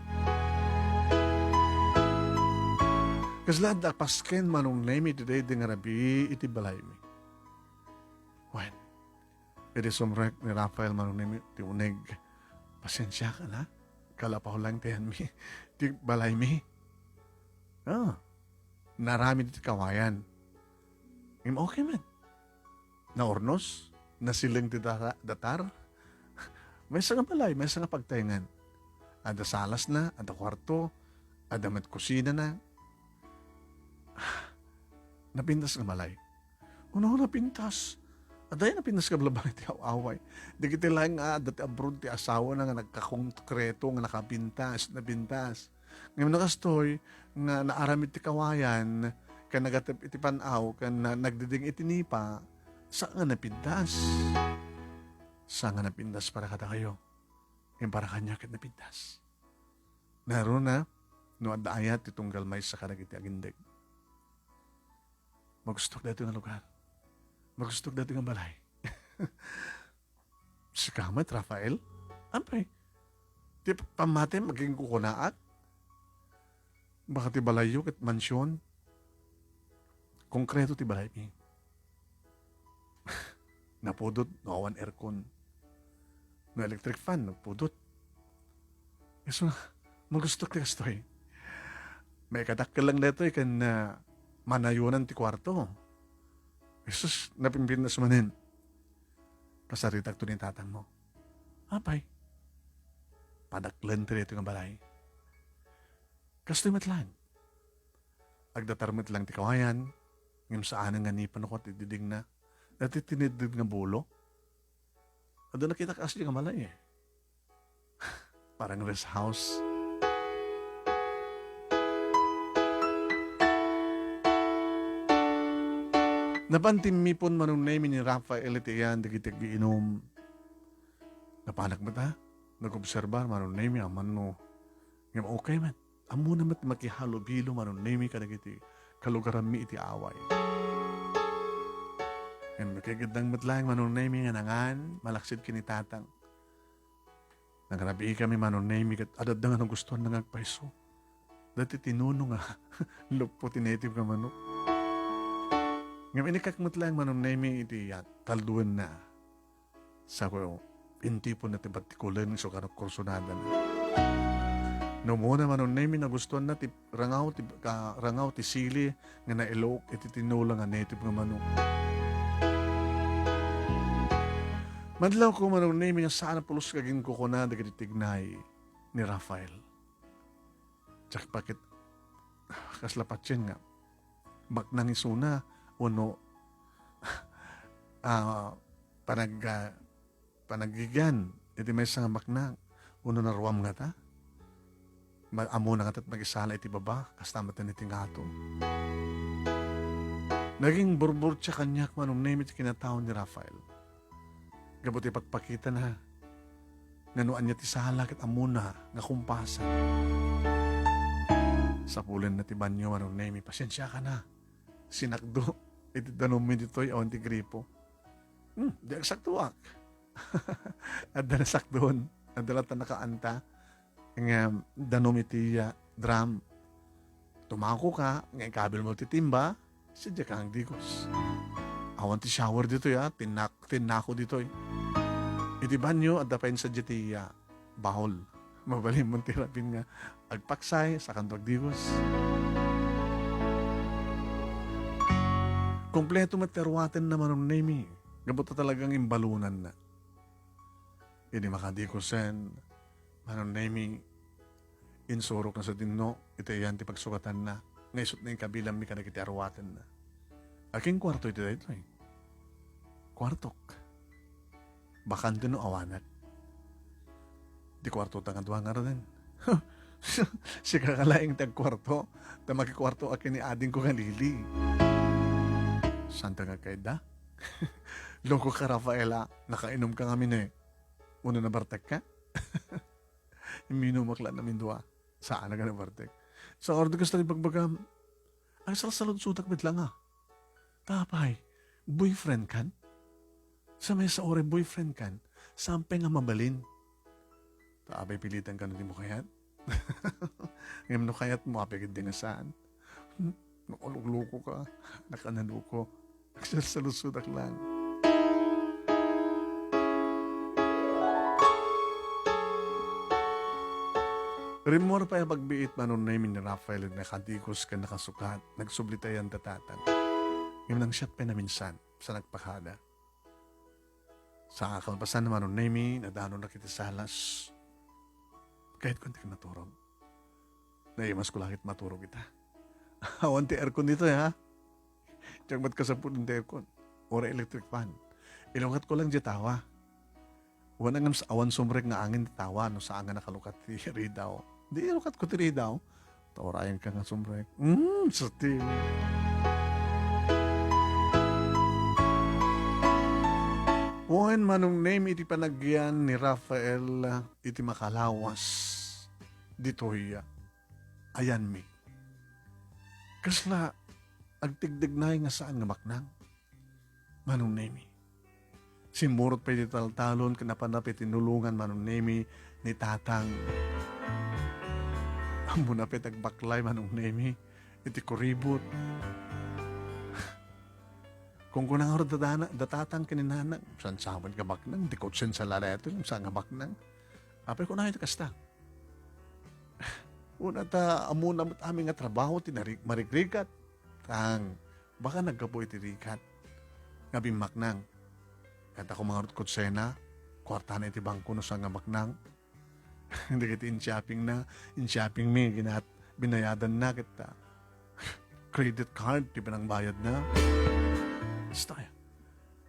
Kaslad pasken manong nami today di nga rabi iti balay mi. When? Iti sumrek ni Rafael manunimi, ti unig, pasensya ka na. Kalapaw lang tiyan mi. Ti balay mi. Narami ti kawayan. Okay man. Naornos, nasiling ti datar. May sa nga balay, may sa nga pagtaingan. Ada salas na, ada kwarto, ada mat kusina na. Napintas nga balay. Uno napintas. Aday na pinas ka blabang iti away. Di kita lang dati abroad ti asawa na nga nagkakongkreto nga nakapintas, napintas. Ngayon nakastoy nga naaramid ti kawayan ka nagatip iti panaw ka nagdiding itinipa sa nga napintas. Sa nga napintas para kada kayo. Yung para kanya kit napintas. Naroon na No adayat itong galmay sa kanag iti agindig. Magustok dito nga lugar. Magustok dito nga balay. Si Kamat, Rafael? Ampay. Di pamate maging kukunaat. Baka ti balayok at mansyon. Konkreto ti balay mi. Napudot, nawan aircon. No electric fan, napudot. So, magustok ti kastoy. May kadakkel lang dito kan manayunan ti kwarto. Jesus, napimpin na sumanin. Kasaritak to ni tatang mo. Apay. Padaklan ti rito nga balay. Kastoy matlan. Agdatarmet lang ti kawayan. Ngam saan nga ni panukot ididing na. Dati tinidid nga bulo. Ado nakita ka asli nga balay eh. Parang rest house. Napantimipon manunay ni Rafael iti yan, digitig giinom. Napanak mo ta? Nag-obserbar manunay mi aman no. Ngam okay man. Amo naman makihalo-bilo manunay mi kadagiti kalugaran mi iti away. Ngam makigandang matlang manunay mi nga nangan, malaksid kinitatang. Nagrabi kami manunay mi kat adad nga nang gustuhan nga agpaiso. Dati tinuno nga, lupo tinative ka manok. Ngam inikakmat lang manunay mi iti talduan na sa ko intipon na tibatikulan so karok kursunada na. No muna manunay mi nagustuhan na rangaw ti sili nga nailok iti tinulang nga native nga manok. Madlaw ko manunay mi nga saan pulos kaging kukuna dagiti tignay ni Rafael. Tsak pakit kaslapatsin nga baknang isuna uno panagigyan iti may nga maknang uno na ruwam nga ta amo na nga tat mag-isala iti baba kastamat na iti ngato naging burbur siya kanyak manong name iti kinataon ni Rafael gabuti pagpakita na nanuan niya ti sala kat amo na nga kumpasan sa pulen na ti banyo manong name pasensya ka na sinakdo iti danom mi dito'y awan ti gripo. Di agsaktuak. At danasakdoon. At dalata nakaanta. Nga danom iti drum. Tumako ka. Nga ikabil mo ti timba. Sadya ka ang digos. Awan ti shower dito tinako dito'y. Iti banyo at dapain sa ti bahol. Mabalim mo ti rapin nga. Agpaksay sa kantog digos. Kompleto materwaten naman ng name. Gabuta talagang imbalunan na. Hindi makadikosen. Manong name insurok na sa tinno. Ito yan ti pagsukatan na. Ngaysot na yung kabilang mi kanagiti arwaten na. Aking kwarto ito dito eh. Kwartok. Bakante no awanat. Di kwarto tangadwa nga rin. Si kakalaing tag-kwarto. Ta makikwarto akin ni ading ko kanili. Santa nga kayda? Loko ka, Rafaela. Nakainom ka kami na eh. Una na bartek ka? Minumakla namin dua. Saan na ka na bartek? Sa ordo ka sa pagbagam. Ay, salasalod sutak bit lang ah. Tapay, boyfriend kan? Sa may sa ore boyfriend kan? Sampay nga mabalin. Taabay pilitan ka na di mo kayat? Ngayon no kayat mo, apigid din nga saan. Nakulugluko ka. Nakanaluko. Nagsasalusudak lang. Rimor pa yung pagbiit manunay ni Rafael na kadigos ka nakasukat. Nagsublitayan tatatan. Yung nang shot pa na minsan sa nagpakada. Sa akalpasan na manunay mi, nadano na kita salas. Kahit kunti ka maturog. Naimas ko langit maturog kita. Awan ti aircon dito ha. Diyak ba't kasapun ng aircon? Ora electric fan. Ilungat ko lang di tawa. Wana ngam sa awan sumrek nga angin di tawa no saan nga nakalukat ti ridaw. Di ilukat ko ti ridaw. Taurayan ka nga sumrek. Sutil. Wan manong name iti panagyan ni Rafael iti makalawas. Ditoy Ayan mi. Kasla, agtigdig na nga saan nga maknang. Manong nemi. Simurot pa iti taltalon, kanapanap tinulungan manong nemi ni tatang. Amo na agbaklay manong nemi, iti kuribot. Kung kunang aro datatang kininanang, saan saman ka baknang, di kotsen sa laleto, saan nga baknang. Apay ko na ito kasta. Una ta, amo na aming nga trabaho, marikrikat. Tang, baka nagkapo iti rikat. Ngabing maknang. Kata ko mga kotsena, kwarta na iti bangko no sa nga maknang. Hindi kita in-shopping mi, binayadan na kita. Credit card, di ba nang bayad na? Basta kaya.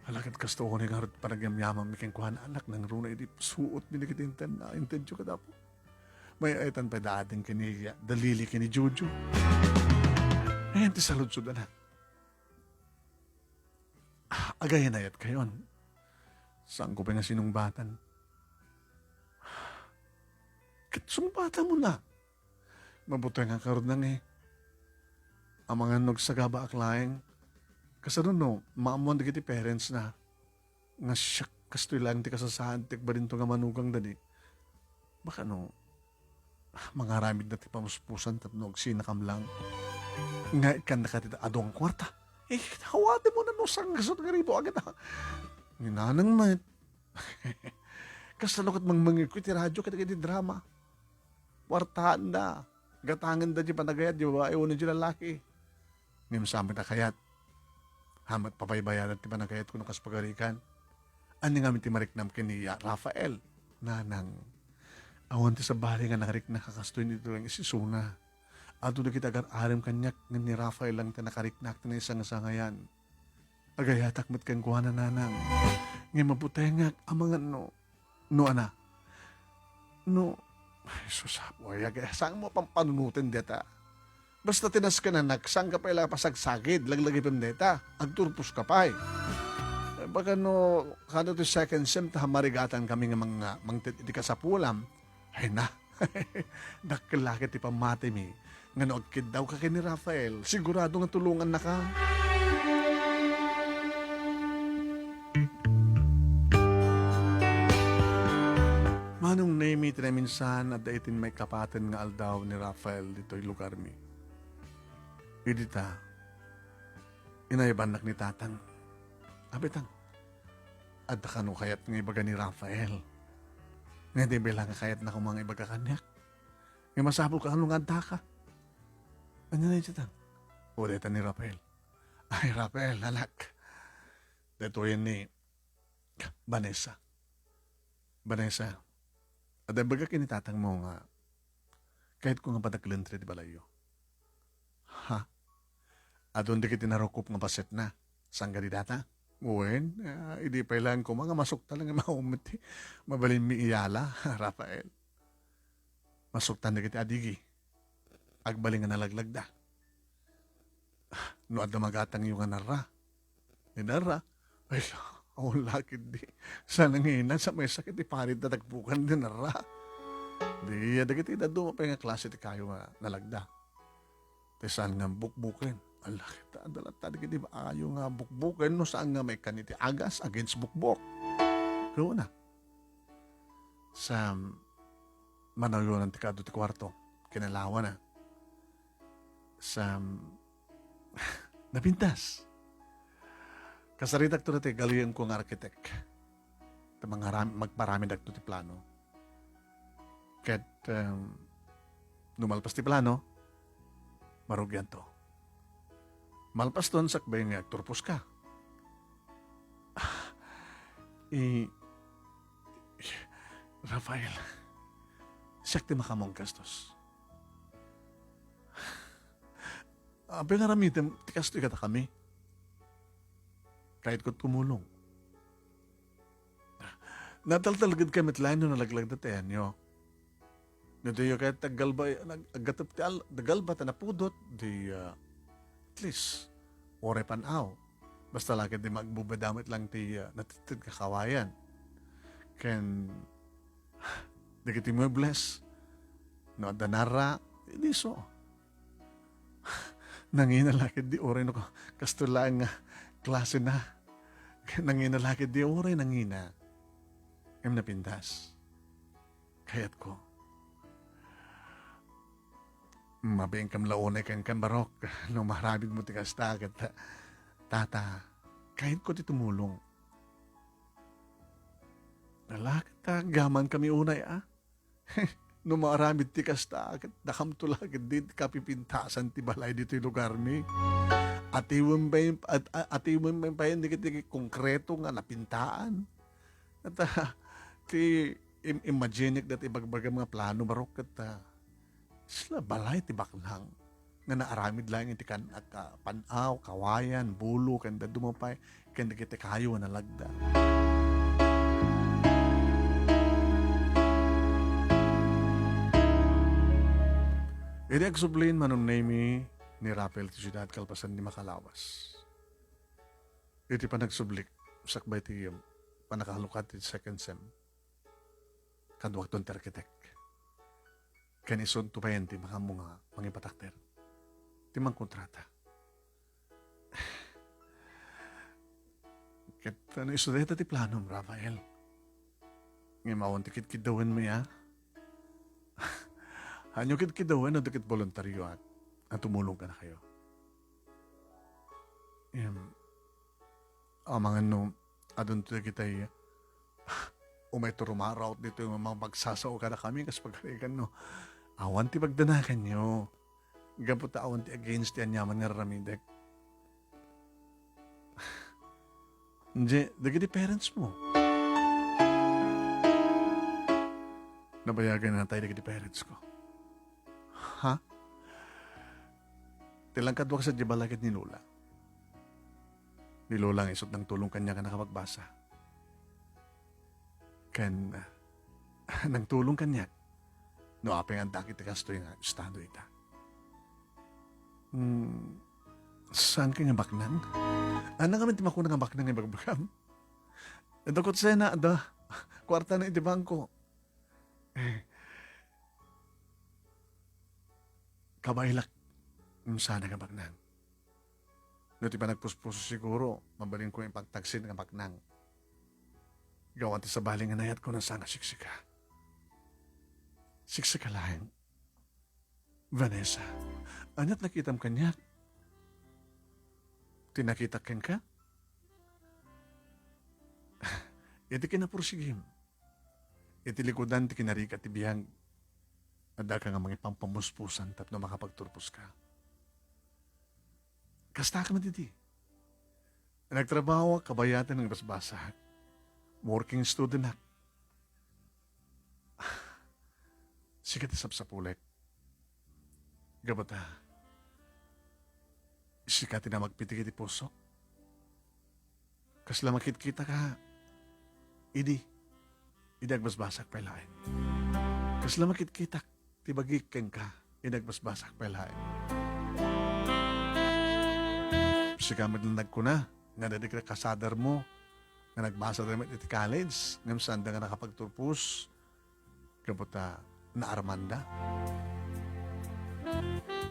Halakit kasto ko ni Garot panagyamyaman mi keng kuhan anak nang runa iti suot mi kita intensyo ka dapo. May aitan pa daating kini dalili kini Jojo. Ngayon ti saludsud na. Agayan ayat kayon. Saan ko pa nga sinungbatan? Sumbatan mo na. Mabuti nga karoon nang ang mga nagsagaba aklaeng. Kasaroon no, maamuan di kiti parents na. Nga siyak kastoy lang ti kasasahan ti ba rin nga manugang dali. Baka no, mga ramid na ti pamuspusan tapno agsinakam lang. Nga ikan nakatita adong kwarta. Hawate mo na no sang gasot nga ribo agad ha. Ninanang mat. Kasalukot mangmangir ko iti radyo kata kiti drama. Wartaan na. Gatangan da di panagayat di ba? Ewan na di lalaki. Ngayon sa amin na kayat. Hamat papaybayaran ti panagayat ko nukas pagarikan. Ani nga ti mariknam kini Rafael. Nanang. Awan ti sa bali nga nakarik na kakastoy nito lang isisuna. Ato na kita agar-aram kanyak nga ni Rafael lang ti nakariknak ti na isang sangayan. Agayatak met kang kuha na nanang. Ngayon maputengak ang mga no ana. No, ay susapoy, saan mo pang panunutin deta? Basta tinas ka na nagsang ka pa ilang pasagsagid, laglagay pa deta, agturpos ka pa Baka no, kada to second sem, tahamarigatan kami nga mga di ka sa pulam, ay na, dakilakit ipamati mi, nga no, agkid daw ka ni Rafael, sigurado nga tulungan na ka. Manong name it na minsan at daitin may kapaten nga aldaw ni Rafael dito'y lugar mi. Idita, inaybanak ni tatang. Abitang, adda ka no kayat nga ibaga ni Rafael. Nga di bilang kayat na kung mga ibaga kanyak. Nga masabol ka anong adda ka. Ano na yung tang? Ulitan ni Rafael. Ay, Rafael, anak. Dito yan ni Vanessa. Vanessa, at ay baga kinitatang mo nga, kahit ko nga pataklentri di balayo. Ha? Adon di kiti narukop nga paset na. Saan ka di data? Uwen, hindi pa ilang ko mga masok talaga maumiti. Mabalin mi iyala, Rafael. Masuktan di kiti adigi. Agbaling nga nalaglag da. No adda magatang yung nga nara. Ni nara, ay, lakid di. Sana nga sa may sakit, iparid na tagpukan din nara. Di, dagiti na dumapay nga klase ti kayo nga nalagda. Saan nga bukbukin. Ala, kita, adalat tadi di ba ayo nga bukbukin no saan nga may kaniti agas against bukbok. Kaya na. Sa manayon ng tikado ti kwarto, kinalawa na. Sa napintas. Kasaritak to natin, galuyan kong arkitek. Magparami dagto ti plano. Ket, numalpas ti plano, marugyan to. Malpas doon, sakbay nga, turpos ka. Rafael, siyak ti makamong gastos. Pinaramitin, ti kastoy kata kami. Kahit ko't tumulong. Nataltalagad kami at lain no nalaglag na tayo nyo. Nito yung kahit agatap ti dagalba ta napudot, di at least, ore panaw. Basta lagi di magbubadamit lang ti natitid kakawayan. Ken, di kiti mo bless. No, danara, hindi so. Nanginalakid di oray no kastulaan nga klase na. Nanginalakid di oray nangina. Em napindas. Kayat ko. Mabing kam launay kang kambarok nung maharabig mo tikas takat. Tata, kahit ko ti tumulong. Nalakit ta, gaman kami unay nung maharabig tikas takat, nakam tulagid din kapipintasan ti balay dito yung lugar mi. Atiwin ba yun dikit konkreto nga napintaan. At ti imagine dat ibagbaga mga plano barok at sila balay ti baklang nga naaramid lang iti kan panaw, kawayan, bulo, kanda dumapay, kanda kiti kayo na lagda. Iti agsublin manong name ni Rapel ti siyudad kalpasan ni Makalawas. Iti panagsublik, sakbay ti panakalukat ti second sem. Kadwag ton terkitek. Kanison to pa yan ti mga ipatakter. Ti mang kontrata. Kat ano isudeta ti planom, Rafael. Ngayon mawon tikit kidawan mo ya. Hanyo kit kidawan o tikit voluntaryo at tumulong ka na kayo. Mga no, adon to kita umay turumaraw dito yung mga magsasao ka na kami kas pagkarikan no. Awan ti pagdanakan nyo. Gapot awan ti against ti anyaman nga raramidek. Hindi, dagiti parents mo. Nabayagan na tayo dagiti parents ko. Ha? Tilang kadwak sa dibalagad ni Lola. Ni Lola ang isot ng tulong kanya ka nakapagbasa. Nang tulong kanya. No, apeng ang dakit kasto yung estado ita. Saan ka nga baknang? Ano kami timako na nga baknang nga bagbagam? Dakot sena, kwarta na iti bangko. Kabailak, sana nga baknang. No, ti pa nagpuspuso siguro, mabalin ko yung pagtagsin nga baknang. Gawan ti sa baling nga nayat ko ng sana siksika. Siksika lang. Vanessa, anyat nakitam kanya. Tinakita ken ka? Iti kinapursigim. Iti likodan ti kinarika ti biyang. Ada ka nga mga pampamuspusan tapno makapagturpos ka. Kasta ka matiti. Nagtrabaho kabayatan ng basbasa. Working student na. Sikat isapsapulik. Gabata. Sikat na magpitigit puso. Kasla makit-kita ka. Idi agbasbasak palain. Kasla makit-kita. Tibagik keng ka. Idi agbasbasak palain. Sikamad lang ko na. Nga dadik na kasadar mo. Nga nagbasa rin iti college. Ngam sanda nga nakapagturpus. Gabata na Armanda.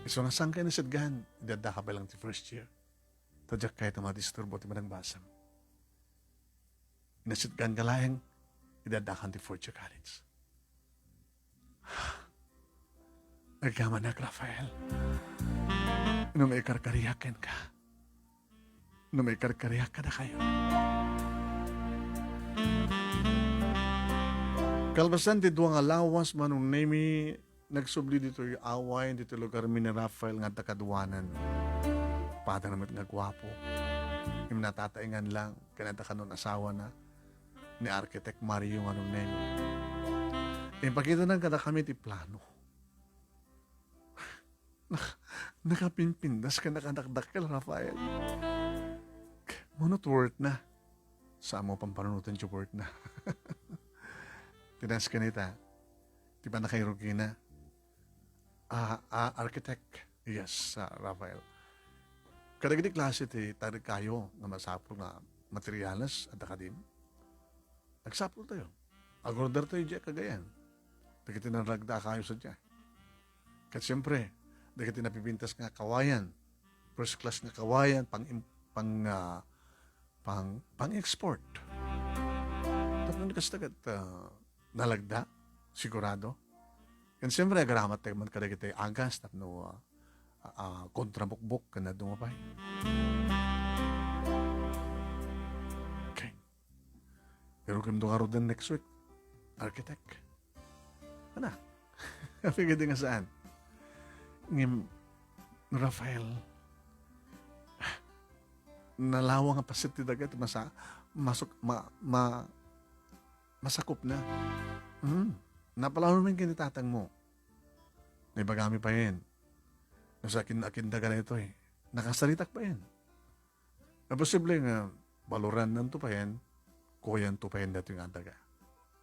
So nasaan kayo nasadgan? Idada ka ba lang ti first year? Tadyak kayo tumadisturbo ti manang basam. Nasadgan ka lang, idada ka ti fourth year college. Nagkaman na, Rafael. No may karkariyakan ka. No may karkariyak ka na kayo. Kalbasan ti duwang alawas manong nemi nagsubli dito yung away dito lugar mi ni Rafael nga takaduanan. Pada naman nga gwapo. Yung natataingan lang kanata kanon asawa na ni Architect Mario anong nemi. Ipakita ng kada kami ti plano. Nakapimpindas ka nakadakdakkel Rafael. Munot worth na. Saan mo pampanunutan yung worth na. Tinas ka nita. Di ba na kay Rugina? Architect. Yes, Rafael. Kadagdi klase ti tarig kayo na masapro na materialas at akadim. Nagsapro tayo. Agorder tayo dyan kagayan. Pagkita ng ragda kayo sa dyan. Kat siyempre, Dagiti napipintas nga kawayan. First class nga kawayan, pang export. Tapos nagkastagat nalagda, sigurado. Kan siyempre, agaramat tayo man kadagiti agas, tapno kontrabukbok ka na dumapay. Okay. Pero kung doon ka rin next week, architect. Ano? Kapag nga saan? Ngim, Rafael, nalawa nga pasit ti dagat, masakop na. Napalaro naman kinitatang mo. May bagami pa yan. Nasa akin daga na ito eh. Nakasalitak pa yan. Na posible nga, baluran nan to pa yan, kuyan to pa yan dito yung daga.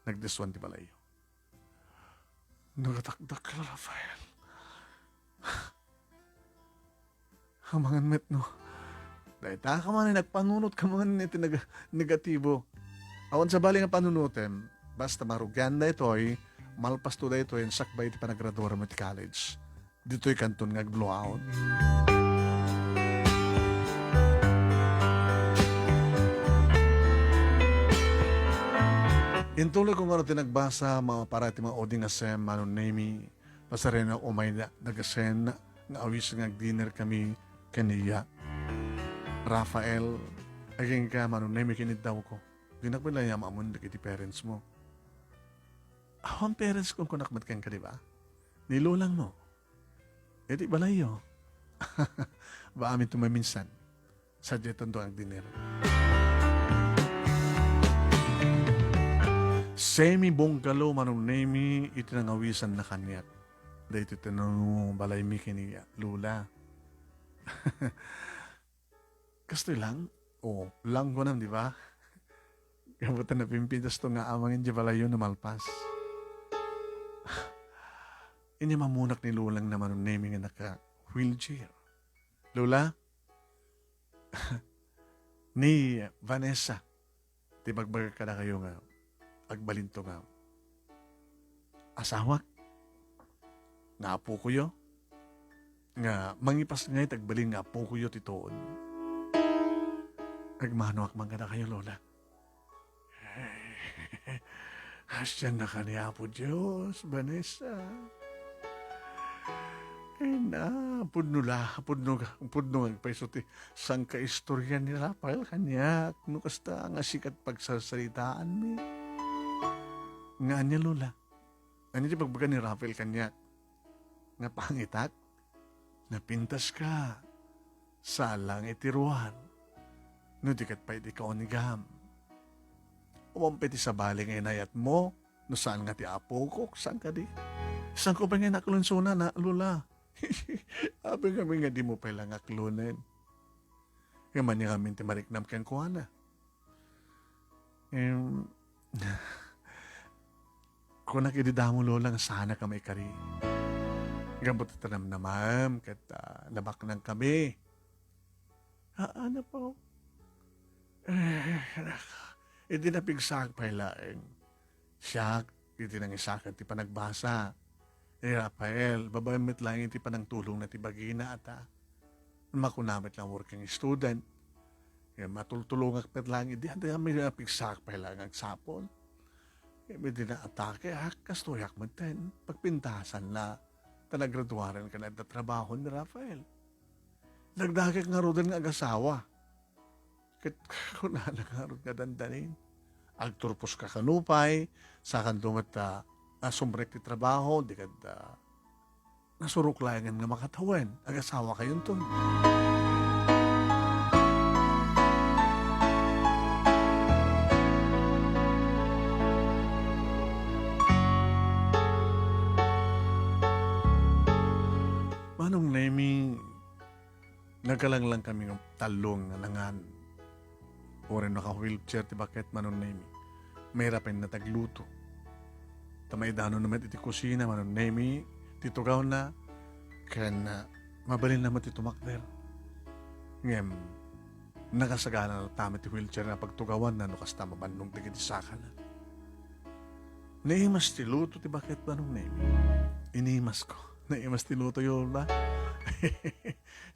Nagdiswan di balayo. Nagatakdak ka, Rafael. Hamangan met, no? Dahil ka man nagpanunot ka mga negatibo. Awan sa bali nga panunutin, basta marugyan na ito ay malpas to da ito yung sakbay iti panagraduara mo ti college. Dito'y kanton nga blowout. Intuloy ko nga tinagbasa mga parati mga oding asem, manonemi, pasarena umay na nagasen, nga awis nga dinner kami kaniya. Rafael, aging ka manonemi kinit daw ko. Di na pala niya maamun iti parents mo. Ang parents kong kunakmat kang ka, di ba? Nilulang mo. E di balayo. Ba amin tumaminsan. Sadyetan do ang dinner. Semi-bongkalo manunemi itinangawisan na kanyak. Dahil ito tinanong balay mi kiniya. Lula. Kasto lang? Oo, lang ko nam, di ba? Kabutan na pimpintas to nga amangin di balayo na malpas. Inya mamunak ni Lulang naman ng naming nga naka-wheelchair. Lula? Ni Vanessa. Tibagbaga ka na kayo nga agbalinto nga. Asawak? Nga apo ko yo? Nga mangipas nga itagbalin nga apo ko yo titoon. Agmanuak man ka na kayo, Lola. Asyan na ka ni Apo Diyos, Vanessa. Ay na, pudno ang paisote. Sang kaistorya nila, pahal kanyak. No kasta nga sikat pagsasalitaan mi. Nga niya, Lola. Ano di pagbaga ni Rafael kanyak? Nga pangitak? Napintas ka. Salang itiruan. No di kat pa iti kaonigam. Umampiti sa bali nga inayat mo. No saan nga ti apo ko? Saan ka di? Saan ko ba nga naklonsuna na, Lola? Abi kami nga di mo pala nga klunin. Kaman niya kami ti mariknam kang kuwana. Kung nakidida mo, Lola, nga sana ka may kari. Gambot itanam na, ma'am, kat labak nang kami. Ano po? Hindi na pigsak pa ilaing. Siya, hindi nang isakat, ti pa nagbasa. Rafael, babayamit lang iti pa ng tulong na ti bagina at makunamit lang working student. Matultulong akpet lang, hindi may pigsak pa ilang agsapon. May dinaatake, kastoyak mo ten, pagpintasan na, tanagraduaran ka na at trabaho ni Rafael. Nagdagak nga ro din ng agasawa. Kung nanakarot nga dandanin. Agturpos ka kanupay, sa kandumat nasumrek ti trabaho, di kad nasuruk layangan nga makatawan. Agasawa kayon to. Manong naming nagalang lang kami ng talong nga nangan. O rin naka-wheelchair ti bakit manong naming. Mahirapin na tagluto. Tamay dano naman iti kusina manong naming. Titugaw na. Kaya na mabalin naman ti tumakder. Ngem, nakasagana na tama ti wheelchair na pagtugawan na nukas tama bandong tigit isaka na. Naimas ti luto ti bakit manong naming. Inimas ko. Naimas tiluto yun ba?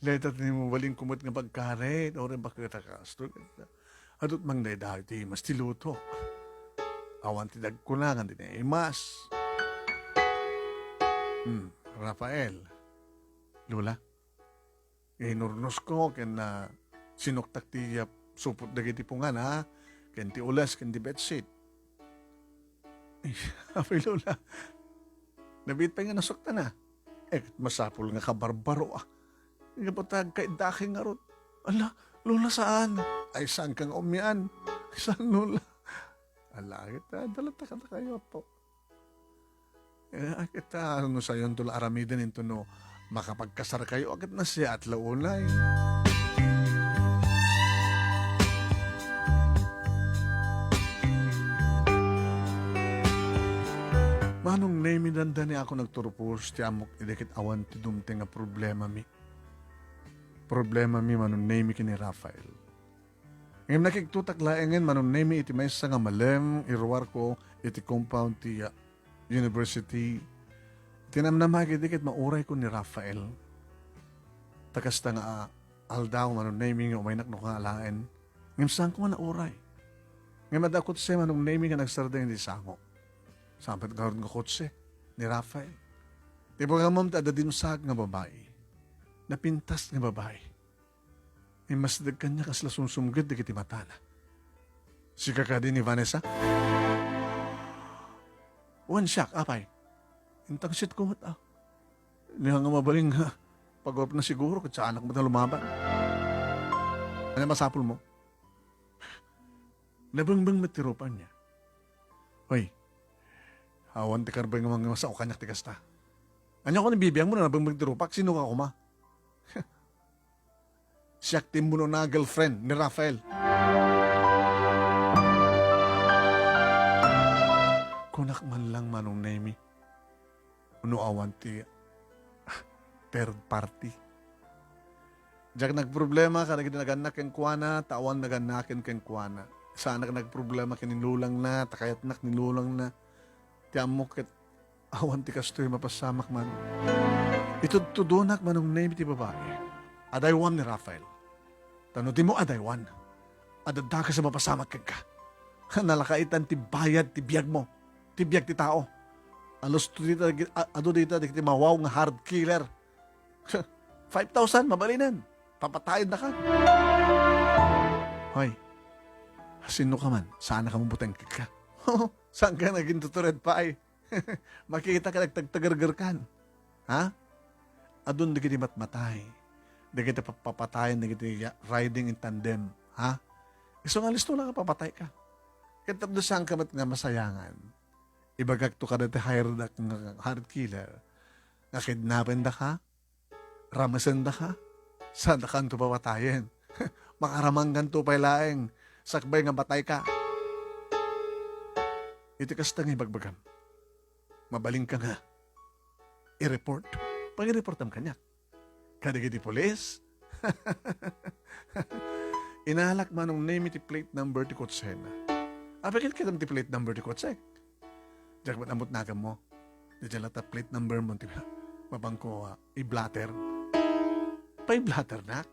Letat ni mo waling kumot nga pagkaret, o rin bakit akastro. Adot mang dahil ti mas tiluto. Awan ti dagkulangan din imas. Rafael. Lula. Inurnos ko ken na sinuktak ti supot dagiti pungan ha. Ken ti ulas ken ti bedsheet. Apay Lula. Nabit pa nga nasukta na. Masapul nga kabarbaro ah. Nga patag kay daking ngarot. Ala, Lula saan? Ay saan kang umian? Saan Lula? Ala, kita, dalata ka na kayo po. Kita, ano sa yun tula aramidin ito no, makapagkasar kayo agad na siya at launay. Manong name ni ako nagturupos ti amok idikit awan ti dumte nga problema mi. Problema mi manong name kini Rafael. Ngayon nakiktutak laengen manong name iti may nga malem irwar ko iti compound ti university. Tinamnamagi dikit mauray ko ni Rafael. Takasta nga aldaw manong name nga umaynak no ka alaen. Ngayon saan ko nga nauray. Ngayon madakot siya manong name nga nagsardeng di sango. Sampat gawin nga kotse ni Rafael. Di ba nga mom tada dinusag nga babae. Napintas nga babae. Ay mas dagkan niya kasla sumsumgid di kiti matana. Sika ka din ni Vanessa? One shock, apay. Intang shit ko mat ah. Niya nga mabaling ha. Pag-up na siguro kung sa anak mo na lumaban. Ano masapul mo? Nabangbang matirupan niya. Hoy, awan ti karbay nga mga masao kanyak ti kasta. Anya ko nabibiyang mo na nabangbang tirupak, sino ka kuma? Siyak tim mo na girlfriend ni Rafael. Kunak man lang manong nemi. Uno awan ti third party. Diyak nagproblema kada kita naganak ken kuana, tawan naganaken ken kuana. Sana ka nagproblema ken nilulang na, takayat nak nilulang na. Ti amok ket awan ti kastoy mapasamak man. Ito tudunak manong nemi ti babae. Adaywan ni Rafael. Tanutin mo adaywan. Adada ka sa mapasamak ka. Nalakaitan ti bayad ti biyag mo. Ti biyag ti tao. Alos dito, ado dito, di mawaw nga hard killer. 5,000, mabalinan. Papatayin na ka. Hoy, sino ka man? Sana ka mabutang ka. Saan ka naging tutured pa ay? Makikita ka nagtagtagargar kan. Ha? Adun di kiti matmatay. Di kita papatayin, di kita riding in tandem. Ha? Iso nga listo lang ka, papatay ka. Kitap saan ka mat nga masayangan. Ibagak to ka dati hired nga hard killer. Nga kidnapin da ka, ramasan da ka, saan da ka to papatayin. Makaramanggan to pailaeng, sakbay nga batay ka. Itikas tang ibagbagam. Mabaling ka nga. I-report. Pag-i-reportam kanyak. Kadigiti polis. Inalak manong name iti plate number ti kotsena. Apakit kitam ti plate number ti kotsek. Diyak ba't amot nagam mo? Diyan lata plate number mo ti mabangko i-blatter. Pa-i-blatter nak?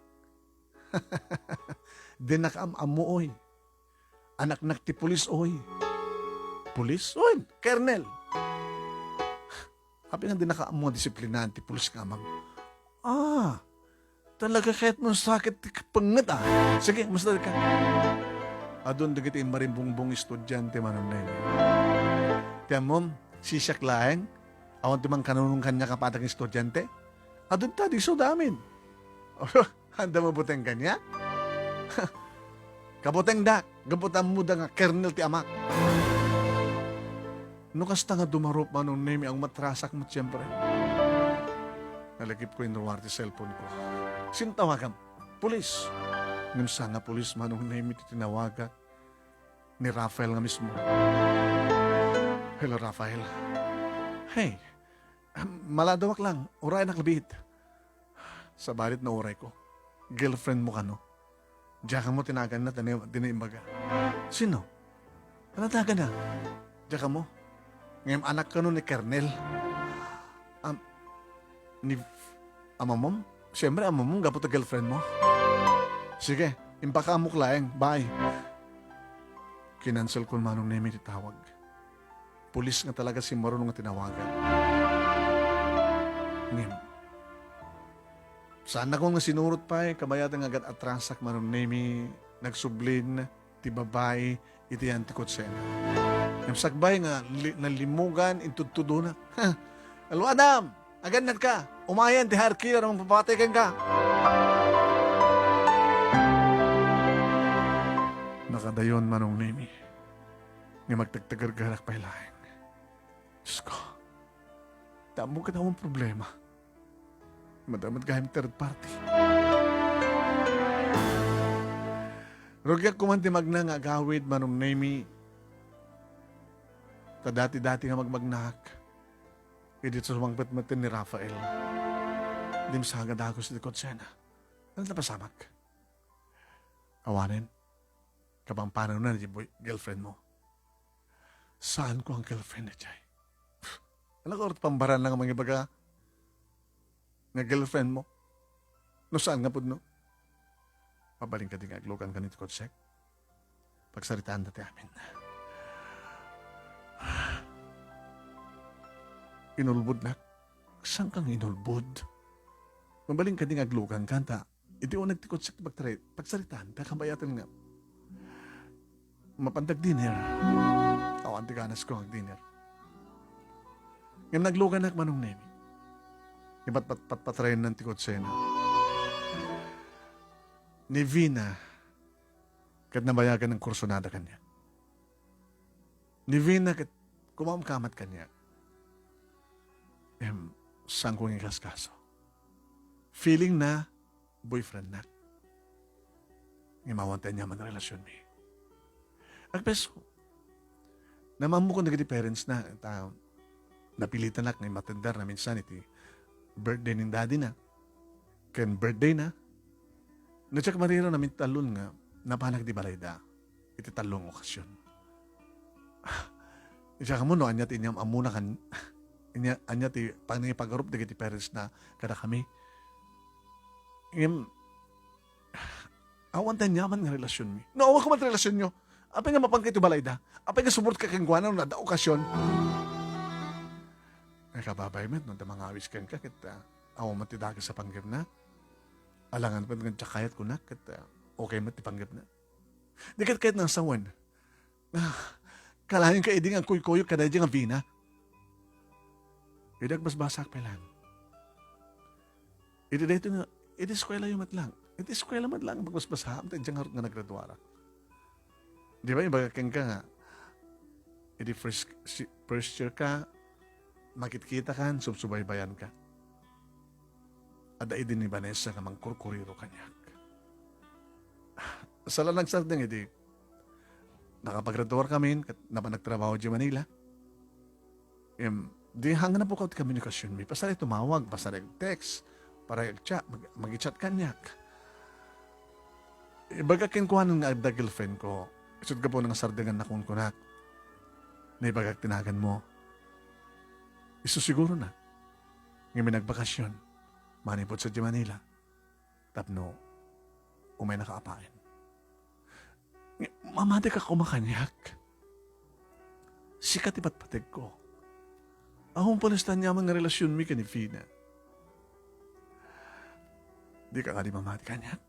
Dinakam-am mo oy. Anak-nak ti polis oy. Polis? Oy, Kernel. Hapi nga dinakaam mo disiplinan ti polis nga amang. Talaga kahit mong sakit pangat ah. Sige, mas ka. Adon dagitin marimbungbong estudyante manong na yun. Tiyan mo, sisyak laeng, awan timang kanunong kanya kapatang estudyante, adon ta, di so damin. Handa mo buteng kanya? Kabuteng dak, gabutan mo da nga kernel ti amak. Nukas ta nga dumarop manong nemi ang matrasak mo siyempre. Nalagip ko yung ruwar ti cellphone ko. Sintawagan, pulis. Ngumsa nga pulis manong nemi ti tinawaga ni Rafael nga mismo. Hello, Rafael. Hey, maladawak lang. Uray naklabit. Sa balit na uray ko. Girlfriend mo ka, no? Diyan mo tinagan na tiniimbaga. Sino? Tinagan na. Diyan mo. Ngayon anak ka no ni Kernel. Ni amamom? Siyempre, amamom, gapot ang girlfriend mo. Sige, impaka mo klaeng. Bye. Kinansel ko manong Nemi titawag. Pulis nga talaga si Marunong nga tinawagan. Ngim. Saan ako nga sinurot pa kabayatan nga agad atrasak manong Nemi, nagsublin, ti babay, iti antikotsen. Yung sakbay nga, nalimugan, intutudo na. Alo, Adam! Agad ka! Umayan, ti harkila namang papatikan ka! Nakadayon manong Nemi. Nga magtagtagargarak pa ilahin. Diyos ko, damo ka daw ang problema. Madamad kahit third party. Rogyak kumanti magna nga agawid manong Nemi. Dati nga magmagnak. Edit sa sumangpit-matin ni Rafael. Dim sa hagad ako sa likod sena. Ano na pasamak? Awanin. Kapampanaw na ni girlfriend mo. Saan ko ang girlfriend na Jay? Alam ko, pambaran lang ang mga baga nga girlfriend mo. No saan nga po, no? Pabaling ka din aglokan ka nito, Kodsek. Pagsaritaan natin amin. Inulbud na. Saan kang inulbud? Mabaling ka din aglokan kanta. Iti o nagtikot sa pagsaritaan, kakambayatan nga. Mapandag dinner. Awan ti ganas ko ang dinner. Ngayon naglugan na manong Nemi. Iba't patpatrayin ng tikot sena. Ni Vina, kat nabayagan ng kursonada kanya. Ni Vina, kat kumamkamat kanya. Saan kong ikaskaso? Feeling na boyfriend na. Ngimawantay niya man ang relasyon mi. Agpeso, naman mo ko nagiti parents na napilitan na ng matandar na minsan iti birthday ng daddy na. Ken birthday na. Natsak mariro namin talon nga napanak di balayda. Iti talong okasyon. Itsak mo no, anya ti inyam amuna kan anya ti paggarup di iti parents na kada kami. Awan tayo nyaman nga relasyon mi. No, awan ko man relasyon nyo. Apay nga mapangkay ito balayda. Apay nga sumurt ka kang guwanaw na da okasyon. Ay kababay met, no, da mga awis kan ka, kita awan matidagi sa panggap na. Alangan pa nga tsakayat ko na, kita okay mat ipanggap na. Di kahit ng sawan. Kalahin ka iding ang kuy-kuyo kada di nga vina. Idag basbasak pa lang. Iti dito nga, iti eskwela yung matlang. Iti eskwela matlang, magbasbasa, amta diyang harot nga naggraduara. Di ba, ibaga kang ka nga, iti first year ka, makikita ka, subsubaybayan ka. Ada idin ni Vanessa nga mangkurkuriro kanyak. Sa lalagsat ng iti, nakapag-graduar kami, napanagtrabaho di Manila. Di hanga na po ka komunikasyon mi. Pasaray tumawag, pasaray text, para mag-chat kanyak. Ibaga kinkuha ng da girlfriend ko, isod ka po ng sardangan na kung kunak. Na ibaga tinagan mo. Isusiguro na. Ngayon nagbakasyon, manipot sa di Manila. Tapno, umay nakaapain. Mamati ka kumakanyak. Sikat iba't patig ko. Akong palastan niya mga relasyon mi ka ni Fina. Di ka nga di mamati kanyak.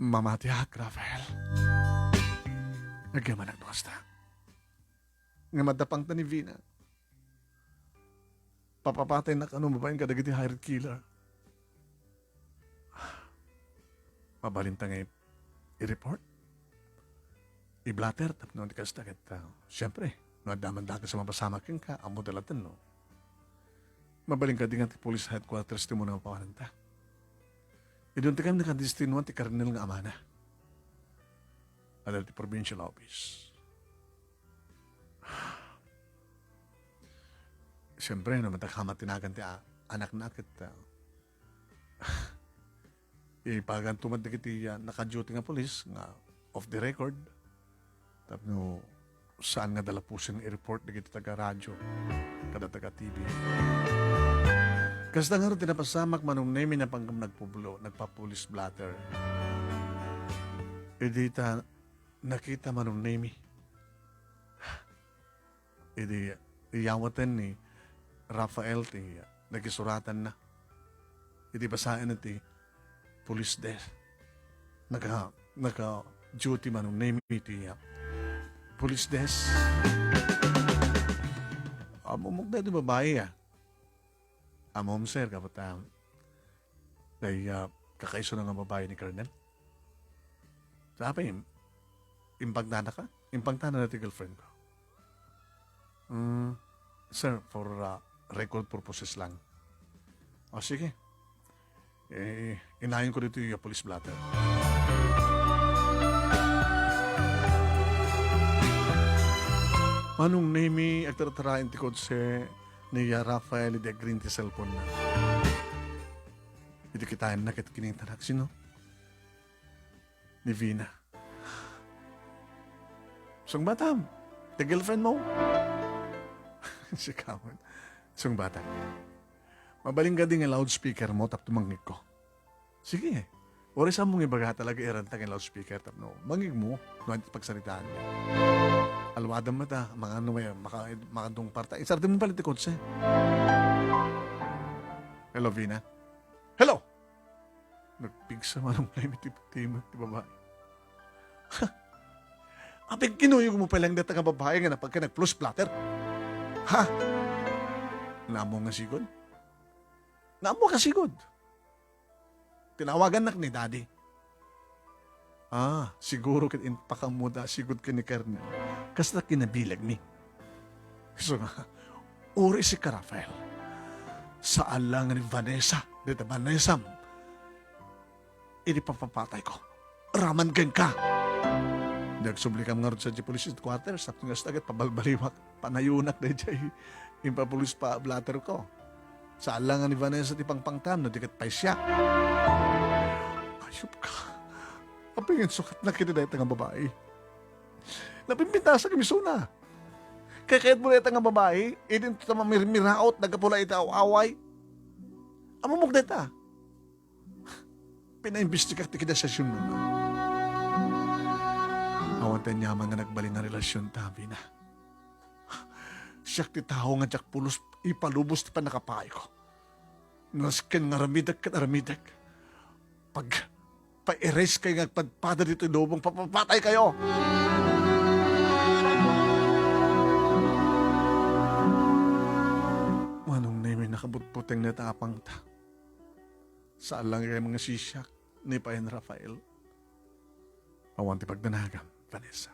Mamati hak, Rafael. Nagyaman ang basta. Nga madapang ta ni Vina. Papapatay na kanong babaeng kadagiti hired killer. Mabalinta nga i-report. I-blatter. Tapos di ka stakit. Siyempre, no daman-daga sa mapasama king ka, ang modalatan, no? Mabaling ka din nga ti police headquarters ti mo na mapawanan ta. Idun ti kami nakadistinuan ti Karnel nga amana. Adal ti provincial office. Siyempre, no, matakamat tinagan ti anak na akit. Ipagan tumad na kiti naka-duty nga polis nga off the record. Tapno, saan nga dalapusin i-report na kita taga-radyo, kada taga-TV. Kasta nga rin tinapasamak manong name na panggam nagpa-police blatter. Idi ta nakita manong name. Idi iyawatan ni Rafael ti nagisuratan na. Idi basahin na ti police desk. Naka duty manong name ti police desk. Amumog na ito babae Amom sir, kapatang kakaiso na nga babae ni Colonel. Sabi, impagtana ka? Impagtana na ti girlfriend ko. Sir, for record purposes lang. O sige. Inayon ko dito yung police blatter. Manong name agtatarain ti kotse ni Rafael de Green ti cellphone na. Ito kitain na kining tanak. Sino? Ni Vina. Sung batam. The girlfriend mo? Si Kawan. Sung batam. Mabaling ka din ang loudspeaker mo tap tumangig ko. Sige. Ori sa mong ibaga talaga irantang ang loudspeaker tap no. Mangig mo. Nuwan pagsalitaan mo. Alwadang mata, mga ano may makandong parta. Isarte mo palit yung kotse. Hello, Vina. Hello! Nagpigsa manong play ti babae. Apig kinuyog mo palang data nga babae nga na pagka nag-plus platter. Ha? Namo nga sigod? Namo ka sigod? Tinawagan nak ni Daddy. Siguro kat inpakamuda sigud ka ni Kernel. Kas na kinabilag ni. So nga, uri si Rafael. Sa alang ni Vanessa, dito Vanessa, papapatay ko. Raman gan ka. Nagsubli kam nga rin sa police quarters, at nga stagat pabalbaliwak, panayunak na dyan, impapulis pa blatter ko. Sa alang ni Vanessa, ti pangpangtam, na dikat pa siya. Ayup ka. Kapingin sukat na kinidayta nga babae. Napimpinta sa kamisuna. Kaya kahit mo na nga babae, idin ito miraot, nagkapula ito away. Amumog na ito. Pinaimbestigat ti kinasasyon mo na. Awan niya mga nagbalin na relasyon tabi na. Siyak ti tao nga jak pulos ipalubos ti panakapay ko. Nasken nga ramidag kat ramidag. Pag pa-erase kayo nga padpada dito lubong, papapatay kayo. Manong na may nakabutputeng na tapang ta. Saan lang kayo mga sisyak ni Payan Rafael. Awan ti pagdanagan, Vanessa.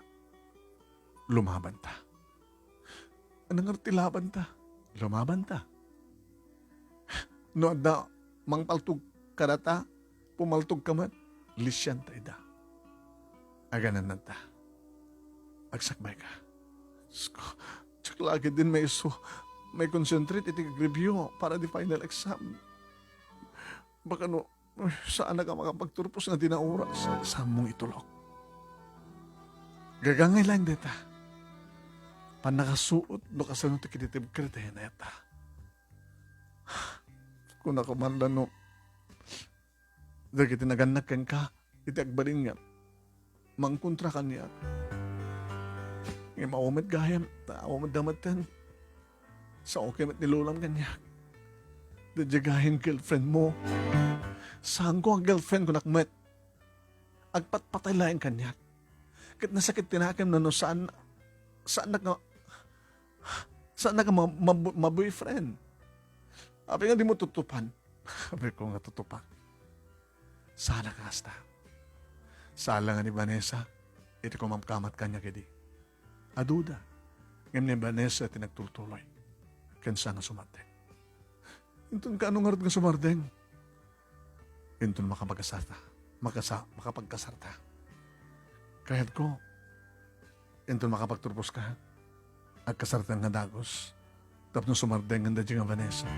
Lumaban ta. Anong ti laban ta? Lumaban ta. No, da, mangpaltog karata, pumaltog ka man. Lisyan tayo da. Aganan na ta. Agsakbay ka. Tsak lagi din may concentrate iti review para di final exam. Baka no, saan na ka makapagturpos na dinaoras sa mong itulok. Gagangay lang dita. Panakasuot no kasano ti kinitib krite na ita. Kung ako man lang no, dahil tinaganak ka, iti agbalin nga, mangkontra ka niya. Ngayon maumad gayam, maumad damatan. Sa okay mat nilulam ka niya. Dadjagahin girlfriend mo. Saan ko ang girlfriend ko nakmet? Agpatpatay lang ka niya. Kahit nasakit tinakim na no, saan na ka ma-boyfriend? Sabi nga di mo tutupan. Sabi ko nga tutupan. Sana ka hasta. Sala nga ni Vanessa, iti ko mamkamat kanya kedi. Aduda. Ngayon ni Vanessa tinagtutuloy. Kansa nga sumardeng. Intun ka anong ngarit nga sumardeng? Intun makapagkasarta. Makapagkasarta. Kahit ko, intun makapagturpos ka. At kasarta nga dagos. Tapos sumardeng nga nga Vanessa.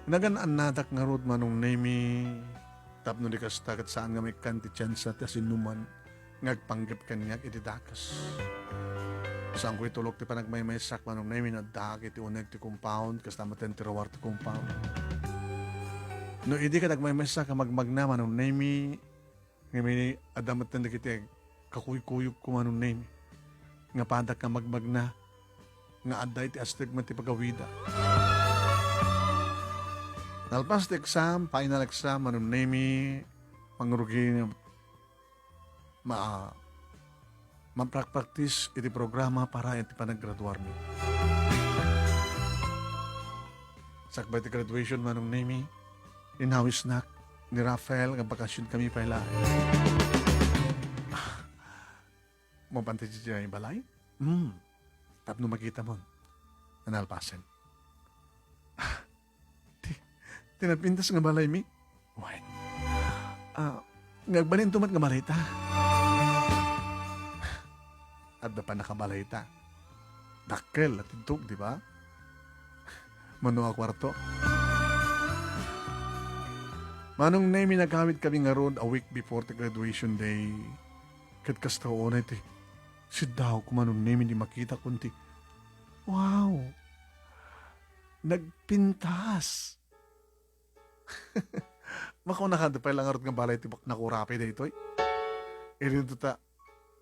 Naganaan nadak nga rod manong name Tapno di kastagat saan nga may kanti tsansa ti asinuman ngagpanggap kanyak iti dakas. Saan ko itulok ti panagmaymaysak manong na minadag iti uneg ti compound kasta maten ti rawar ti compound. No idi ka nagmaymaysak ka magmagna manong nami nga may adamatan na kiti kakuyukuyuk ko manong nami nga padak ka magmagna nga aday ti astigma ti pagawida. Nalpas ti exam, final exam, manong nami pangrugi mapraktis iti programa para iti panaggraduar mi. Sakbay ti graduation manong nami, inawis nak ni Rafael nga bakasyon kami pala. Mapantay siya yung balay? Tapno makita mo. Nanalpasan. Tinapintas nga balay mi? Why? Ngagbalin tumat nga balay ta. At da pa nakabalay ta. Dakkel at itug, di ba? Mano kwarto. Manong na minagawid kami nga road a week before the graduation day. Kat kastaon iti. Si daw kumanong na di makita kunti. Wow! Nagpintas! Makaw nakadapay lang arot nga balay tibak nakurapi na ito. Ito ta,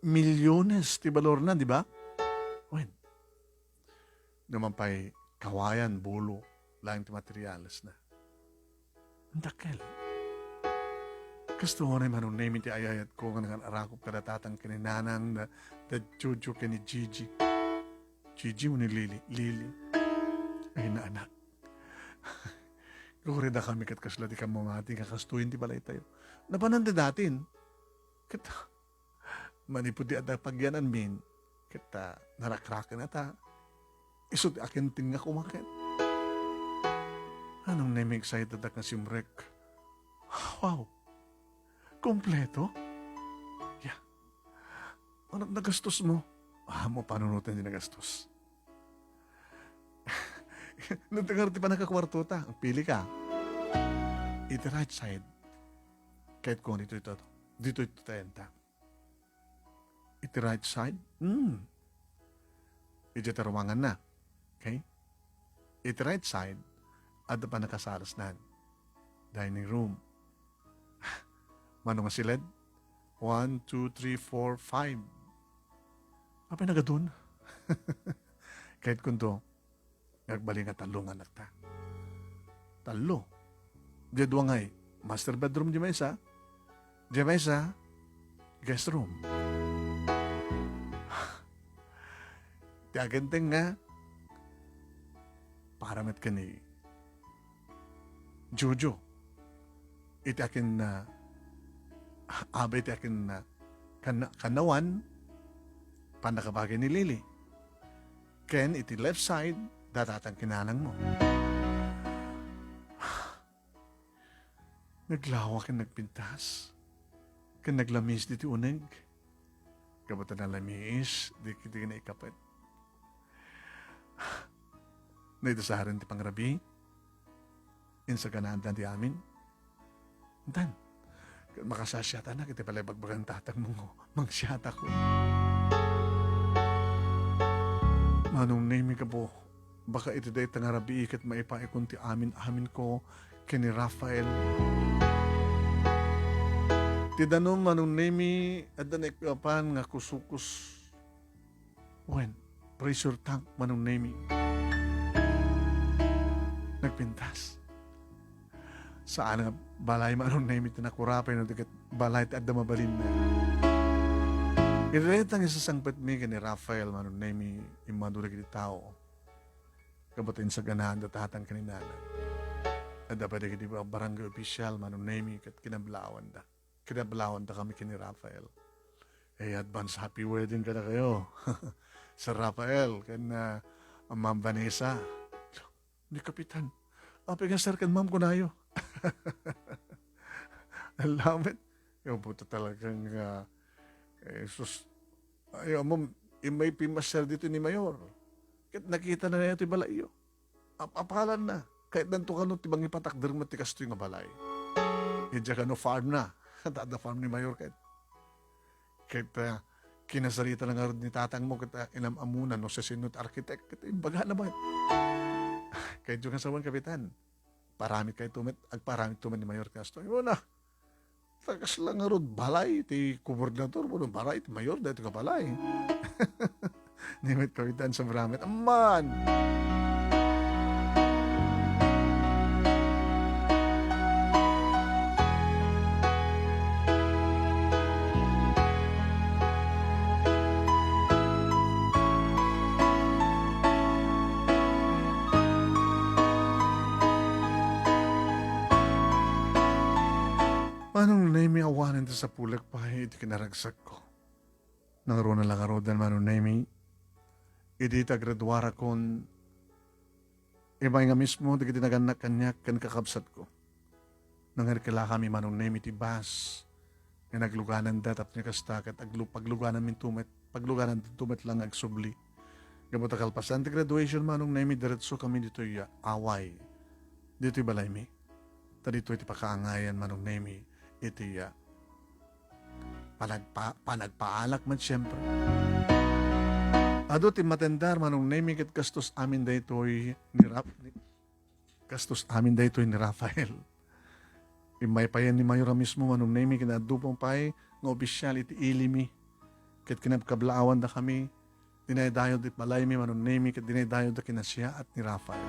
milyones ti balor na, di ba? Wen. Naman pa'y kawayan, bulo, lang ti materialis na. Ang dakil. Gusto mo na manong name ti ayayat ko nga nangarakop kadatatang kininanang na Jojo kini Gigi. Gigi mo ni Lily. Lily. Ay na anak. Gurida kami kat kaslati ka mga ating kakastuin ti balay tayo. Napananda datin. Kita manipod di ada pagyanan min. Kita narakrakan na ta. Isod akin ting nga kumakit. Anong name excited ak na simrek? Wow! Kompleto? Yeah. Ano nagastos mo? Mo panunutin din nagastos. Nung tagarti pa nakakwarto ta, ang pili ka. Iti right side. Kahit kung dito tayo ta. Iti right side? Iti tarumangan na. Okay? Iti right side, ada pa nakasalas na. Dining room. Manong silid? 1, 2, 3, 4, 5. Apa nagadun? Kahit kundo, nagbali nga talo nga anak ta. Talo. Di dua ngay, master bedroom di maysa. Di maysa, guest room. Di agenteng nga, paramet ka ni Jojo. Iti akin na abay iti akin na kanawan panakabagay ni Lily. Ken iti left side datatang kinanang mo. Naglawa ken nagpintas. Ken naglamis diti uneg. Kabata na lamis, di kiti na ikapit. Naidasaharan ti pangrabi. Insa ganaan ti amin. Dan, makasasyata na, kita pala bagbagang tatang mo, mangsyata ko. Manong name ka po, baka ito day tangarabi ikat maipaikon ti amin ko, kini Rafael. Ti danom manong name, adan ikapan nga kusukus. Wen, pressure tank manong name. Nagpintas. Saan nga balay manong na imit na kurapay no tikat balay at damabalin na. Iretang isasangpat mi ni Rafael manong na imi imadura kiti tao. Kabatin sa ganahan datatang kaninala. At dapat kiti barangay official manong na imi kat kinablawan da. Kinablawan da kami kini Rafael. Advance happy wedding ka na kayo. Sa Rafael kan Ma'am Vanessa. Ni Kapitan. Apay nga sir kan ma'am ko na yo. Alamit. Yung puto talagang ayaw mo, may pimasal dito ni Mayor. Kahit nakita na ito yung balay yo. Apalan na. Kahit nanto ka nung tibang ipatakder mo tikas ito yung balay. Idya ka no farm na. Tada farm ni Mayor kahit kinasarita lang nga ni tatang mo kita inam amunan no sa sinut architect kita imbaga na ba kahit yung kasawan kapitan parami kay tumet agparami tuman ni Mayor Castro mo na takas lang nga ron balay ti gobernador mo balay ti Mayor dahil ka balay nimit kapitan sa maramit aman manong name awanan ta sa pulak pa iti kinaragsak ko. Nangaro na lang arodan manong name iti graduara kon ibay nga mismo di naganak kanyak kan kakabsat ko. Nangarikala kami manong name iti bas nga nagluganan datap niya kastakat pagluganan min tumet pagluganan tumet lang agsubli. Gamot kalpasan ti graduation manong name diretso kami dito away. Dito balay mi. Dito iti pakaangayan manong name iti panagpaalak man siyempre. Ado ti matendar manong naming kat kastos amin daytoy ni Rafael. Imay pa yan ni Mayora mismo manong naming kinadupong pay ng opisyal iti ilimi kat kinabkablaawan da kami dinaydayo dit balay mi manong naming kat dinaydayo da kinasya at ni Rafael.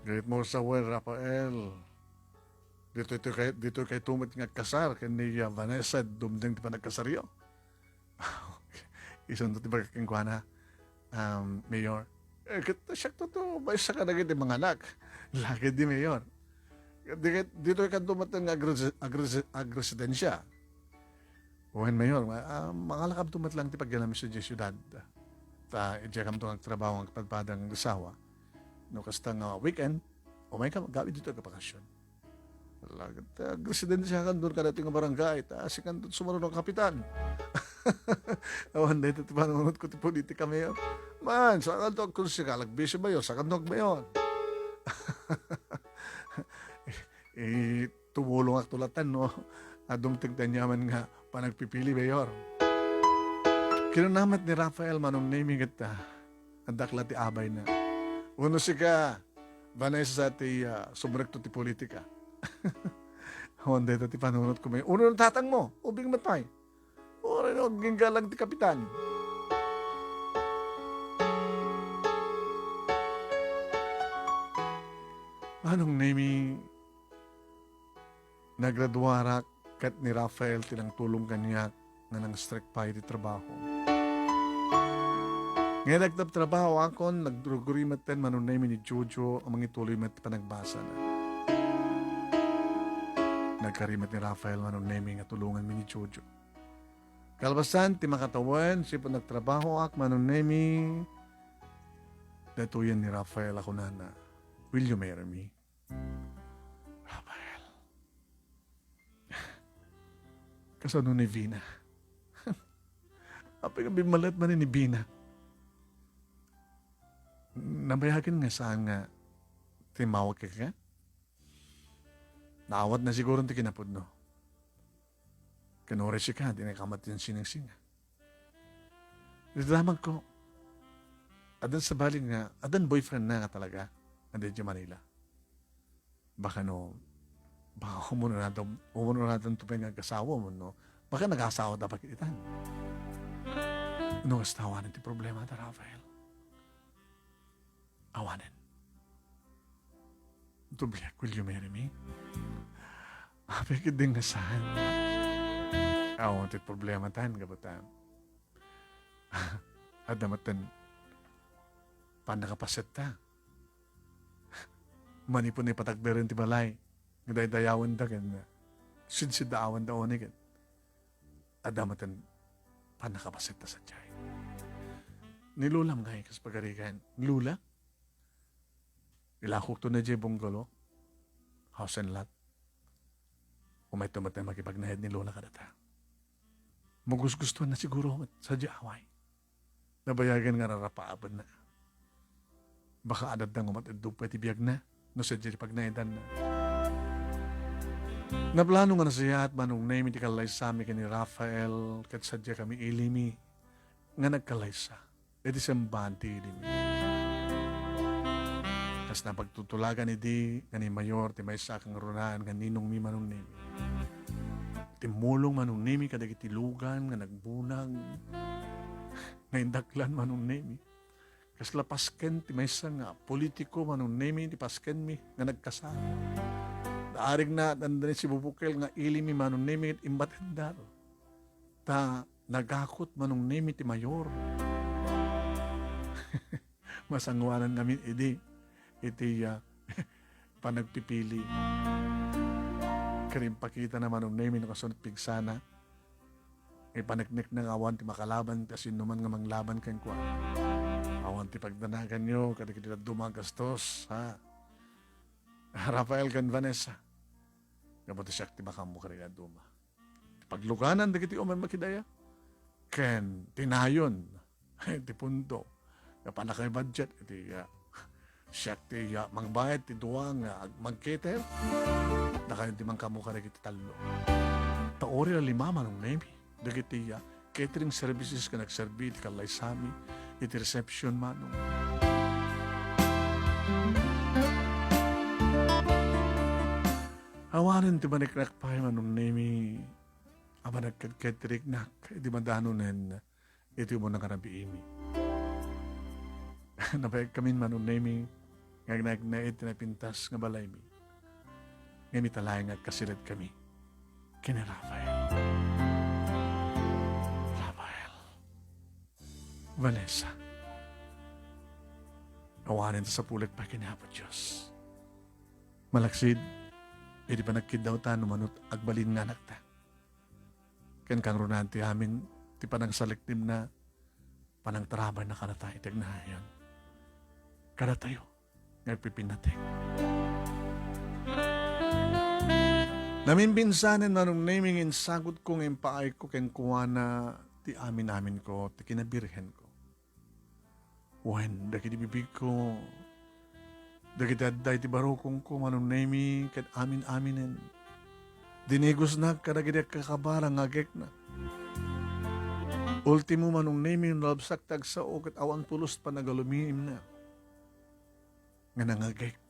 Great mo sa Rafael. Dito kay tumit nga kasar kani Vanessa dumdeng ti panagkasaryo. Isun to ti bagkingkwana Mayor. Kita siya to ba isa ka nagiti mga anak. Lagi di Mayor. Dito kay dumateng agresidensya. When Mayor, mga lakab tumat lang ti pagyanami sa siyudad. Ta idya kam to ang trabaho ang padpadang asawa. No kasta nga weekend, may ka gawid dito ka bakasyon. Lagat residente siya kan doon kadating nga barangay si kan sumunod ng kapitan awan dito ti panunod ko ti politika mayor man sa kan to kung si kalagbisi ba yun sa kan ba yun tumulong ak tulatan no adong tigdan niya man nga panagpipili mayor kinunamat ni Rafael manong naming kita adakla ti abay na uno si ka Vanessa ti subrekto ti politika Honda ito ti panunod ko may uno ng tatang mo, ubing matay. Uri no, ginggalang ti kapitan. Anong nami nagraduara kat ni Rafael tinang tulong kanya nga nang strike pa iti trabaho. Ngayon nagtab trabaho ako, nagdurugurimat ten manong nami ni Jojo ang mga tuloy mat panagbasa na. Nagkarimat ni Rafael manong naming at tulungan mi ni Jojo. Kalbasan, ti makatawan, siya po nagtrabaho ak manong naming datuyan ni Rafael ako na will you marry me? Rafael. Kasano ni Vina? Apay nga bimalat man ni Vina. Nabayagin nga saan nga timawag ka? Naawat na siguro ti kinapod no. Kanore siya ka, di nakamat yung sinang-singa. Nidamag ko, adan sa baling nga, adan boyfriend na nga talaga, andin di Manila. Baka umuno natin tupin nga kasawa mo, no? Baka nag-asawa dapat itan. Ano ang awanin ti problema ta, Rafael? Awanin. Dubliak, will you marry me? Apikid din nga saan. Awan ti problema tan, kabutan. Adamatan, panakapaset ta. Manipon ni patagberin ti balay. Ngday-dayawan da kan. Sinsidaawan da oni kan. Adamatan, panakapaset ta sa tiyay. Nilulam nga kas pagarikan. Lula? Ilakok to na jay bungalo. House and lot. Umay tumat na makipagnahid ni Lola kadata. Magus-gustuhan na siguro sa diaway. Nabayagan nga rarapaaban na. Baka adad na ngumat at dupay tibiyag na no sa di pagnahidan na. Naplano nga na siya at manong name iti kalay sa amin kini Rafael kat sadya kami ilimi nga nagkalay sa. Iti sembanti ilimi. Kas napagtutulagan iti nga ni Mayor ti may sakang runaan nga ninong mi manong name. Timulong manong name kadag iti lugan nga nagbunag nga indaklan manong name. Kas lapasken ti may nga politiko manong name ti pasken mi nga nagkasama. Naarig na dandan si Bubukel nga ili mi manong name it imbatendar. Ta nagakot manong name ti Mayor. Masangwanan namin iti panagpipili. Karim pakita naman ng name nakasunod pigsana. Panagnik ng awan ti makalaban kasi numan nga manglaban kang kwa. Awan ti pagdanagan nyo kada kita dumagastos ha. Rafael kan Vanessa. Kabuti siya ti makamu kariya duma. Pagluganan da kiti oman makidaya. Ken tinayon ti punto. Kapanakay budget iti siya ti mangbayad ti duwang magketer. Nakayon ti mangkamu kariya kiti talo. Taori na 5 manong nemi. Dagiti catering services ka nagserbi iti kalay sami iti reception manong. Awanan ti manikrakpay manong nemi ama nagkatrik nak iti madanonen iti mo nakarabiimi. Napayag kami manong nemi ngag na iti napintas nga balay mi. Ngami talay nga kasirat kami. Kina Rafael. Vanessa. Awanin ta sa pulag pa kinahapon Diyos. Malaksid, hindi pa nagkid daw ta numanot agbalin nga anak ta. Ken kang runan ti amin, ti panang saliktim na panang tarabay na kanata itig na yan. Kada tayo, nagpipinating. Namimbinsanin na nung naming insagot kong impaay ko ken kuwana ti amin ko, ti kinabirhen ko. Wen, dagiti bibig ko, dagiti adday ti barokong ko, manong nemi, kat amin-aminen. Dinigos na, kadagiti kakabarang ngagek na. Ultimo manong nemi, nalabsak tagsao, kat awan pulos pa nagalumim na. Nga nangagek.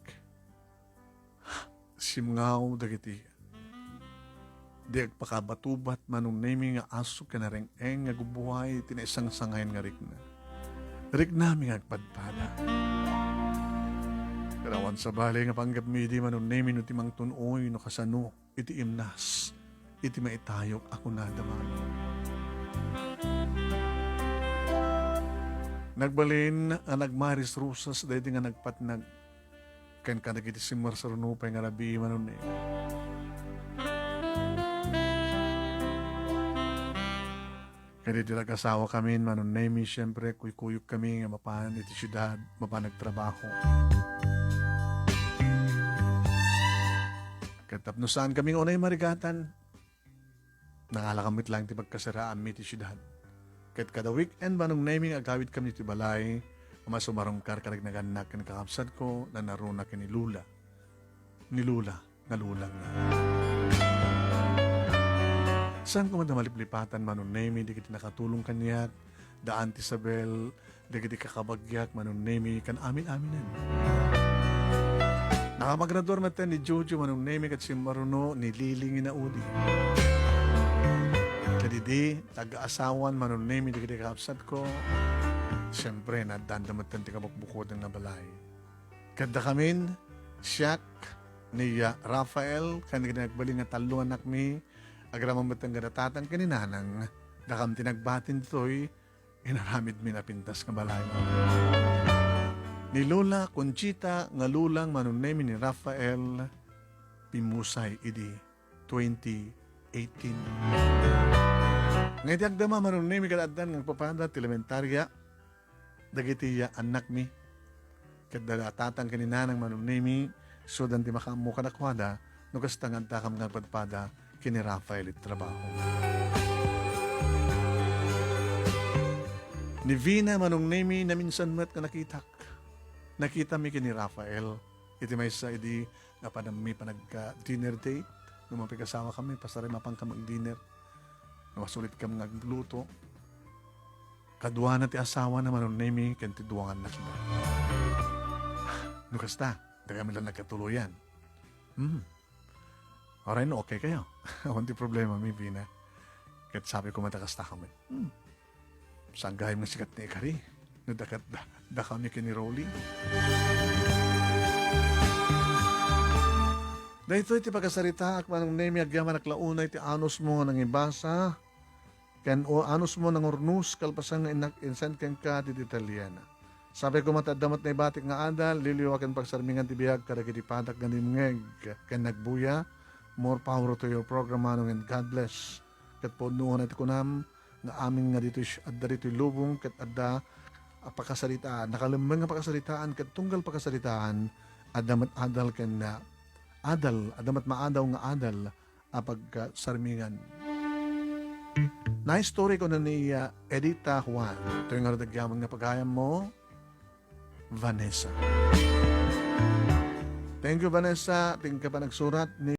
Simngaw, dagiti. Di agpakabatubat, manong nemi nga aso ka na ring nga gubuhay, tinaisang sangayin nga rik na. Rik namin agpadpada. Karawan sa balay nga panggap midi manong nemi no timang tunoy no kasano, iti imnas, iti maitayok ako na damano. Nagbalin ang nagmaris rusas dahil nga nagpatnag. Kan ka nagiti simar sa runupay nga rabi manong nemi. Kaya di nag-asawa kami, manong nemi, siyempre, kuy-kuyok kami, nga mapan iti syudad, mapan nagtrabaho. Katapnusan kami unay marigatan, nakalakamit lang ti pagkasaraan mi iti syudad. Kat kada weekend, manong nemi, agawid kami iti balay, masumarong karkarag na ganak, kakapsat ko, na naruna ni Lula. Ni Lula, nga lulang na. Saan ko madamaliplipatan manong nemi, di kiti nakatulong kanyak, daan ti Isabel, di kiti kakabagyak, manong nemi, kan amin-aminan. Nakamagrador matan ni Jojo, manong nemi, kat si Maruno, ni Liling inaudi. Kadidi, taga-asawan, manong nemi, di kiti kakapsat ko, siyempre, nadandamatan ti kabukbukod ng nabalay. Kada kamin, siyak, ni Rafael, kan ginagbaling nga talo anak mi, agramang batang gadatatan kaninanang dakam tinagbatin to'y inaramid mi na pintas nga balay. Ni Lola Conchita nga lulang manunemi ni Rafael pimusay idi 2018. Ngayon agdama manunemi kadaddan ng papanda ti elementarya dagiti anak mi kadadatatan kaninanang manunemi so dan ti makamu kanakwada no kastangan takam nga padpada kini Rafael it trabaho. Ni Vina manong nemi na minsan mat ka nakitak. Nakita mi kini Rafael. Iti may sa idi nga panami panagka dinner date. Nung mapikasawa kami, pasari mapang ka mag-dinner. Nawasulit ka mga luto. Kadwa na ti asawa naman ng name, kanti duwangan na kita. Nukas ta, di kami lang nagkatuluyan. Oray no, okay kayo. Kunti problema, may Pina. Kat sabi ko matakasta kami. Saan gayam ng sikat ni Ikari? Nadakat da kami kini Rolling. Dahito iti pagkasarita, ak manong nemi agyaman naklauna iti anos mo nang ibasa, kan o anos mo nang urnus, kalpasang insan ken ka ti Italiana. Sabi ko matadamat na ibatik nga adal, liliwakan pagsarmingan ti biyag, kadagiti patak nga nimngeg, ken nagbuya, more power to your program, manong, and God bless. Kat po nuhan iti kunam, nga amin nga dito adda dito lubong, kat adda pakasaritaan, nakalimang nga pakasaritaan, kat tunggal pakasaritaan, adamat adal ken na adal, adamat maadaw nga adal, apag sarmingan. Nice story ko na ni Edita Juan. Ito yung naradagyaman nga pagayam mo, Vanessa. Thank you, Vanessa. Tingin ka pa nagsurat ni